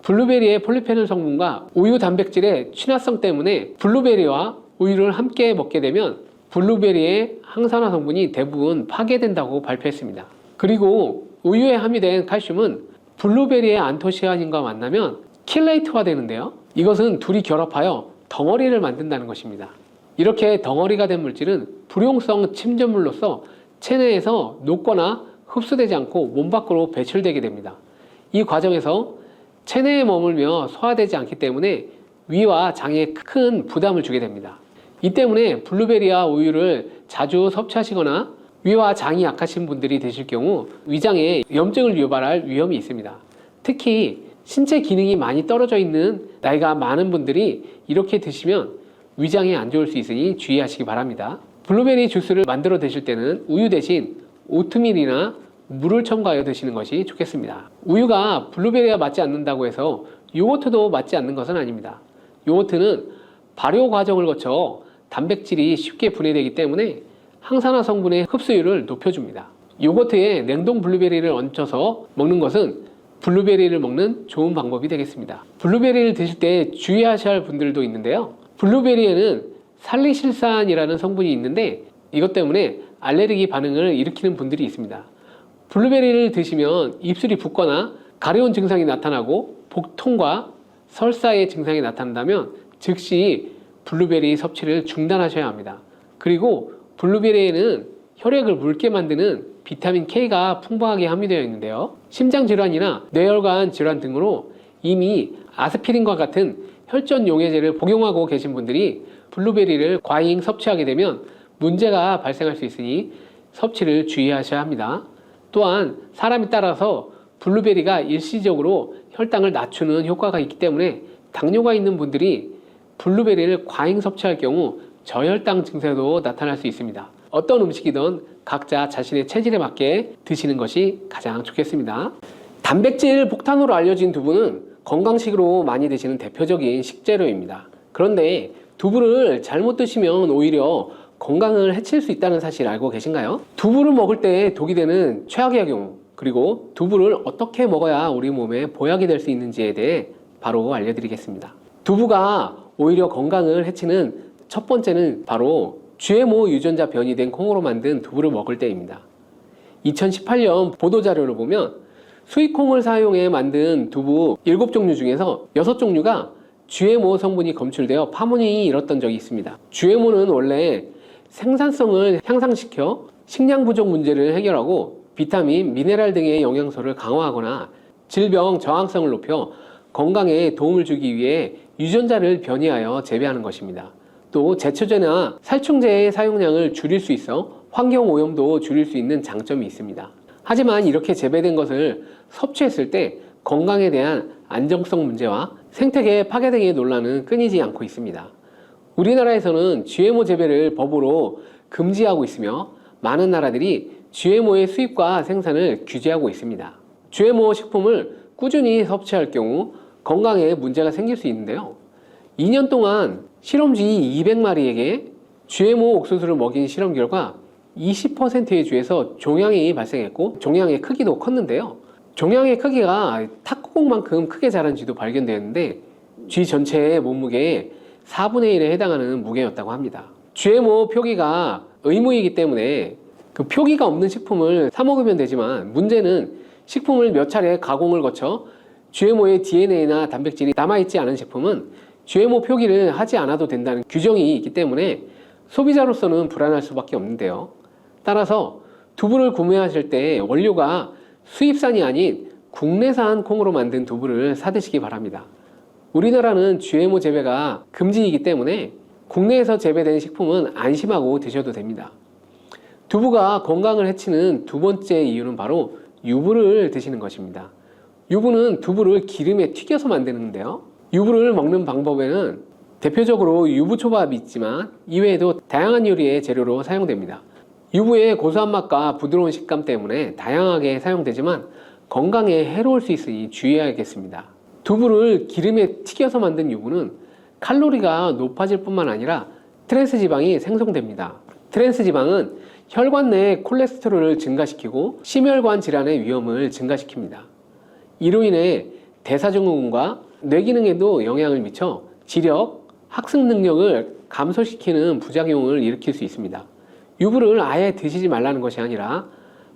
블루베리의 폴리페놀 성분과 우유 단백질의 친화성 때문에 블루베리와 우유를 함께 먹게 되면 블루베리의 항산화 성분이 대부분 파괴된다고 발표했습니다. 그리고 우유에 함유된 칼슘은 블루베리의 안토시아닌과 만나면 킬레이트화 되는데요. 이것은 둘이 결합하여 덩어리를 만든다는 것입니다. 이렇게 덩어리가 된 물질은 불용성 침전물로서 체내에서 녹거나 흡수되지 않고 몸 밖으로 배출되게 됩니다. 이 과정에서 체내에 머물며 소화되지 않기 때문에 위와 장에 큰 부담을 주게 됩니다. 이 때문에 블루베리와 우유를 자주 섭취하시거나 위와 장이 약하신 분들이 드실 경우 위장에 염증을 유발할 위험이 있습니다. 특히 신체 기능이 많이 떨어져 있는 나이가 많은 분들이 이렇게 드시면 위장에 안 좋을 수 있으니 주의하시기 바랍니다. 블루베리 주스를 만들어 드실 때는 우유 대신 오트밀이나 물을 첨가하여 드시는 것이 좋겠습니다. 우유가 블루베리와 맞지 않는다고 해서 요거트도 맞지 않는 것은 아닙니다. 요거트는 발효 과정을 거쳐 단백질이 쉽게 분해되기 때문에 항산화 성분의 흡수율을 높여줍니다. 요거트에 냉동 블루베리를 얹혀서 먹는 것은 블루베리를 먹는 좋은 방법이 되겠습니다. 블루베리를 드실 때 주의하셔야 할 분들도 있는데요. 블루베리에는 살리실산이라는 성분이 있는데 이것 때문에 알레르기 반응을 일으키는 분들이 있습니다. 블루베리를 드시면 입술이 붓거나 가려운 증상이 나타나고 복통과 설사의 증상이 나타난다면 즉시 블루베리 섭취를 중단하셔야 합니다. 그리고 블루베리에는 혈액을 묽게 만드는 비타민 K가 풍부하게 함유되어 있는데요. 심장질환이나 뇌혈관 질환 등으로 이미 아스피린과 같은 혈전 용해제를 복용하고 계신 분들이 블루베리를 과잉 섭취하게 되면 문제가 발생할 수 있으니 섭취를 주의하셔야 합니다. 또한 사람에 따라서 블루베리가 일시적으로 혈당을 낮추는 효과가 있기 때문에 당뇨가 있는 분들이 블루베리를 과잉 섭취할 경우 저혈당 증세도 나타날 수 있습니다. 어떤 음식이든 각자 자신의 체질에 맞게 드시는 것이 가장 좋겠습니다. 단백질 폭탄으로 알려진 두부는 건강식으로 많이 드시는 대표적인 식재료입니다. 그런데 두부를 잘못 드시면 오히려 건강을 해칠 수 있다는 사실 알고 계신가요? 두부를 먹을 때 독이 되는 최악의 경우, 그리고 두부를 어떻게 먹어야 우리 몸에 보약이 될 수 있는지에 대해 바로 알려드리겠습니다. 두부가 오히려 건강을 해치는 첫 번째는 바로 GMO 유전자 변이된 콩으로 만든 두부를 먹을 때입니다. 2018년 보도자료를 보면 수입콩을 사용해 만든 두부 7종류 중에서 6종류가 GMO 성분이 검출되어 파문이 일었던 적이 있습니다. GMO는 원래 생산성을 향상시켜 식량 부족 문제를 해결하고 비타민, 미네랄 등의 영양소를 강화하거나 질병 저항성을 높여 건강에 도움을 주기 위해 유전자를 변이하여 재배하는 것입니다. 또 제초제나 살충제의 사용량을 줄일 수 있어 환경오염도 줄일 수 있는 장점이 있습니다. 하지만 이렇게 재배된 것을 섭취했을 때 건강에 대한 안정성 문제와 생태계 파괴 등의 논란은 끊이지 않고 있습니다. 우리나라에서는 GMO 재배를 법으로 금지하고 있으며 많은 나라들이 GMO의 수입과 생산을 규제하고 있습니다. GMO 식품을 꾸준히 섭취할 경우 건강에 문제가 생길 수 있는데요. 2년 동안 실험쥐 200마리에게 GMO 옥수수를 먹인 실험 결과 20%의 쥐에서 종양이 발생했고 종양의 크기도 컸는데요. 종양의 크기가 탁구공만큼 크게 자란 쥐도 발견되었는데 쥐 전체의 몸무게의 4분의 1에 해당하는 무게였다고 합니다. GMO 표기가 의무이기 때문에 그 표기가 없는 식품을 사 먹으면 되지만 문제는 식품을 몇 차례 가공을 거쳐 GMO의 DNA나 단백질이 남아있지 않은 제품은 GMO 표기를 하지 않아도 된다는 규정이 있기 때문에 소비자로서는 불안할 수밖에 없는데요. 따라서 두부를 구매하실 때 원료가 수입산이 아닌 국내산 콩으로 만든 두부를 사 드시기 바랍니다. 우리나라는 GMO 재배가 금지이기 때문에 국내에서 재배된 식품은 안심하고 드셔도 됩니다. 두부가 건강을 해치는 두 번째 이유는 바로 유부를 드시는 것입니다. 유부는 두부를 기름에 튀겨서 만드는데요. 유부를 먹는 방법에는 대표적으로 유부초밥이 있지만 이외에도 다양한 요리의 재료로 사용됩니다. 유부의 고소한 맛과 부드러운 식감 때문에 다양하게 사용되지만 건강에 해로울 수 있으니 주의해야겠습니다. 두부를 기름에 튀겨서 만든 유부는 칼로리가 높아질 뿐만 아니라 트랜스 지방이 생성됩니다. 트랜스 지방은 혈관 내 콜레스테롤을 증가시키고 심혈관 질환의 위험을 증가시킵니다. 이로 인해 대사증후군과 뇌 기능에도 영향을 미쳐 지력, 학습 능력을 감소시키는 부작용을 일으킬 수 있습니다. 유부를 아예 드시지 말라는 것이 아니라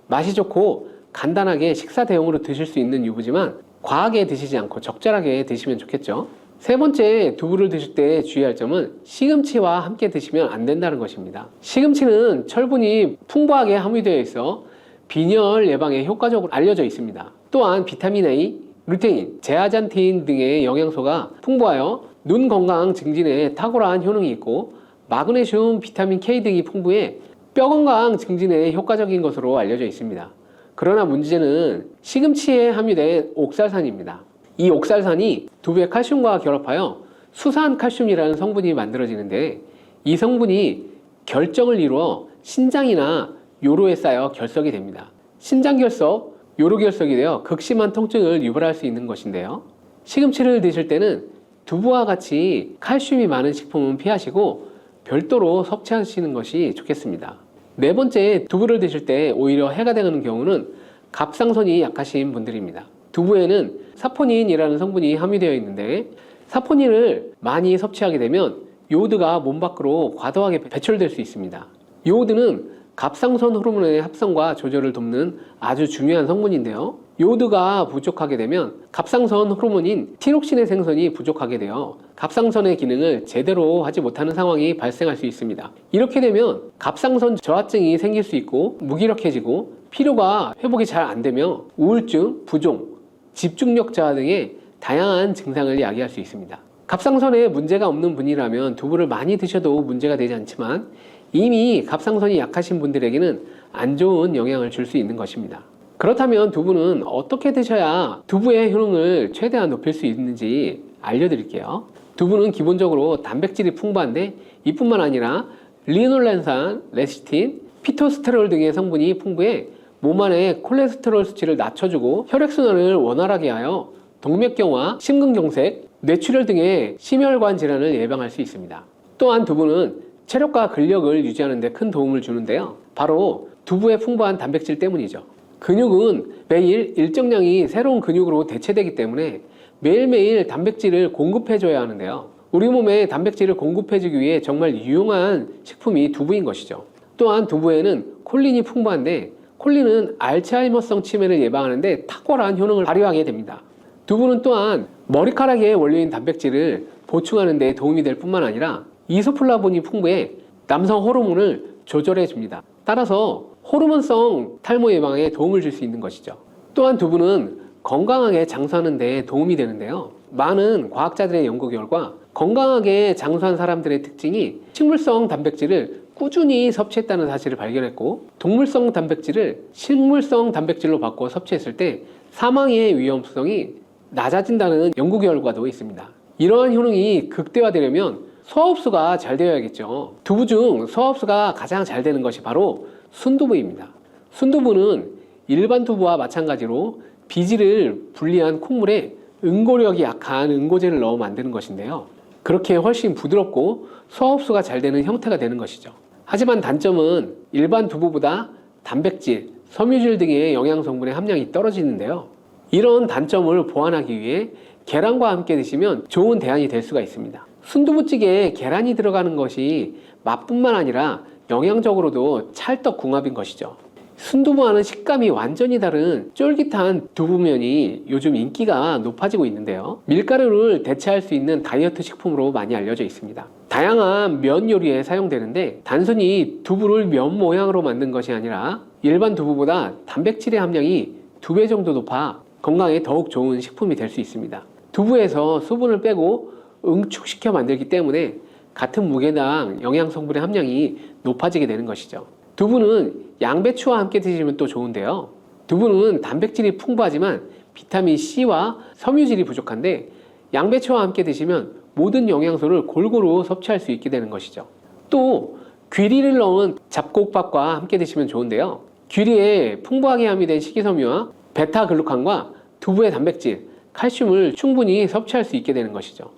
맛이 좋고 간단하게 식사 대용으로 드실 수 있는 유부지만 과하게 드시지 않고 적절하게 드시면 좋겠죠. 세 번째, 두부를 드실 때 주의할 점은 시금치와 함께 드시면 안 된다는 것입니다. 시금치는 철분이 풍부하게 함유되어 있어 빈혈 예방에 효과적으로 알려져 있습니다. 또한 비타민 A, 루테인, 제아잔틴 등의 영양소가 풍부하여 눈 건강 증진에 탁월한 효능이 있고 마그네슘, 비타민 K 등이 풍부해 뼈 건강 증진에 효과적인 것으로 알려져 있습니다. 그러나 문제는 시금치에 함유된 옥살산입니다. 이 옥살산이 두부의 칼슘과 결합하여 수산칼슘이라는 성분이 만들어지는데 이 성분이 결정을 이루어 신장이나 요로에 쌓여 결석이 됩니다. 신장결석, 요로결석이 되어 극심한 통증을 유발할 수 있는 것인데요. 시금치를 드실 때는 두부와 같이 칼슘이 많은 식품은 피하시고 별도로 섭취하시는 것이 좋겠습니다. 네 번째, 두부를 드실 때 오히려 해가 되는 경우는 갑상선이 약하신 분들입니다. 두부에는 사포닌이라는 성분이 함유되어 있는데 사포닌을 많이 섭취하게 되면 요오드가 몸 밖으로 과도하게 배출될 수 있습니다. 요오드는 갑상선 호르몬의 합성과 조절을 돕는 아주 중요한 성분인데요. 요오드가 부족하게 되면 갑상선 호르몬인 티록신의 생성이 부족하게 되어 갑상선의 기능을 제대로 하지 못하는 상황이 발생할 수 있습니다. 이렇게 되면 갑상선 저하증이 생길 수 있고 무기력해지고 피로가 회복이 잘 안 되며 우울증, 부종, 집중력 저하 등의 다양한 증상을 야기할 수 있습니다. 갑상선에 문제가 없는 분이라면 두부를 많이 드셔도 문제가 되지 않지만 이미 갑상선이 약하신 분들에게는 안 좋은 영향을 줄 수 있는 것입니다. 그렇다면 두부는 어떻게 드셔야 두부의 효능을 최대한 높일 수 있는지 알려드릴게요. 두부는 기본적으로 단백질이 풍부한데 이뿐만 아니라 리놀렌산, 레시틴, 피토스테롤 등의 성분이 풍부해 몸 안의 콜레스테롤 수치를 낮춰주고 혈액순환을 원활하게 하여 동맥경화, 심근경색, 뇌출혈 등의 심혈관 질환을 예방할 수 있습니다. 또한 두부는 체력과 근력을 유지하는 데 큰 도움을 주는데요. 바로 두부의 풍부한 단백질 때문이죠. 근육은 매일 일정량이 새로운 근육으로 대체되기 때문에 매일매일 단백질을 공급해줘야 하는데요. 우리 몸에 단백질을 공급해주기 위해 정말 유용한 식품이 두부인 것이죠. 또한 두부에는 콜린이 풍부한데 콜린은 알츠하이머성 치매를 예방하는데 탁월한 효능을 발휘하게 됩니다. 두부는 또한 머리카락에 원료인 단백질을 보충하는 데 도움이 될 뿐만 아니라 이소플라본이 풍부해 남성 호르몬을 조절해 줍니다. 따라서 호르몬성 탈모 예방에 도움을 줄 수 있는 것이죠. 또한 두부는 건강하게 장수하는 데 도움이 되는데요. 많은 과학자들의 연구 결과 건강하게 장수한 사람들의 특징이 식물성 단백질을 꾸준히 섭취했다는 사실을 발견했고 동물성 단백질을 식물성 단백질로 바꿔 섭취했을 때 사망의 위험성이 낮아진다는 연구 결과도 있습니다. 이러한 효능이 극대화되려면 소화흡수가 잘 되어야겠죠. 두부 중 소화흡수가 가장 잘 되는 것이 바로 순두부입니다. 순두부는 일반 두부와 마찬가지로 비질을 분리한 콩물에 응고력이 약한 응고제를 넣어 만드는 것인데요. 그렇게 훨씬 부드럽고 소화흡수가 잘 되는 형태가 되는 것이죠. 하지만 단점은 일반 두부보다 단백질, 섬유질 등의 영양 성분의 함량이 떨어지는데요. 이런 단점을 보완하기 위해 계란과 함께 드시면 좋은 대안이 될 수가 있습니다. 순두부찌개에 계란이 들어가는 것이 맛뿐만 아니라 영양적으로도 찰떡궁합인 것이죠. 순두부와는 식감이 완전히 다른 쫄깃한 두부면이 요즘 인기가 높아지고 있는데요. 밀가루를 대체할 수 있는 다이어트 식품으로 많이 알려져 있습니다. 다양한 면 요리에 사용되는데 단순히 두부를 면 모양으로 만든 것이 아니라 일반 두부보다 단백질의 함량이 2배 정도 높아 건강에 더욱 좋은 식품이 될 수 있습니다. 두부에서 수분을 빼고 응축시켜 만들기 때문에 같은 무게당 영양 성분의 함량이 높아지게 되는 것이죠. 두부는 양배추와 함께 드시면 또 좋은데요. 두부는 단백질이 풍부하지만 비타민 C와 섬유질이 부족한데 양배추와 함께 드시면 모든 영양소를 골고루 섭취할 수 있게 되는 것이죠. 또 귀리를 넣은 잡곡밥과 함께 드시면 좋은데요. 귀리에 풍부하게 함유된 식이섬유와 베타글루칸과 두부의 단백질, 칼슘을 충분히 섭취할 수 있게 되는 것이죠.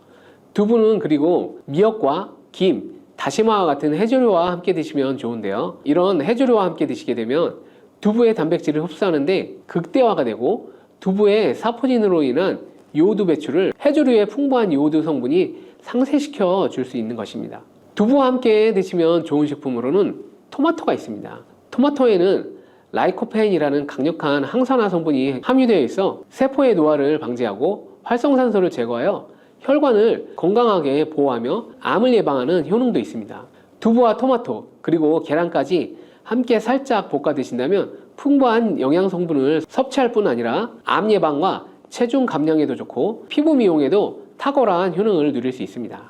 두부는 그리고 미역과 김, 다시마와 같은 해조류와 함께 드시면 좋은데요. 이런 해조류와 함께 드시게 되면 두부의 단백질을 흡수하는데 극대화가 되고 두부의 사포닌으로 인한 요오드 배출을 해조류의 풍부한 요오드 성분이 상쇄시켜 줄 수 있는 것입니다. 두부와 함께 드시면 좋은 식품으로는 토마토가 있습니다. 토마토에는 라이코펜이라는 강력한 항산화 성분이 함유되어 있어 세포의 노화를 방지하고 활성산소를 제거하여 혈관을 건강하게 보호하며 암을 예방하는 효능도 있습니다. 두부와 토마토 그리고 계란까지 함께 살짝 볶아 드신다면 풍부한 영양 성분을 섭취할 뿐 아니라 암 예방과 체중 감량에도 좋고 피부 미용에도 탁월한 효능을 누릴 수 있습니다.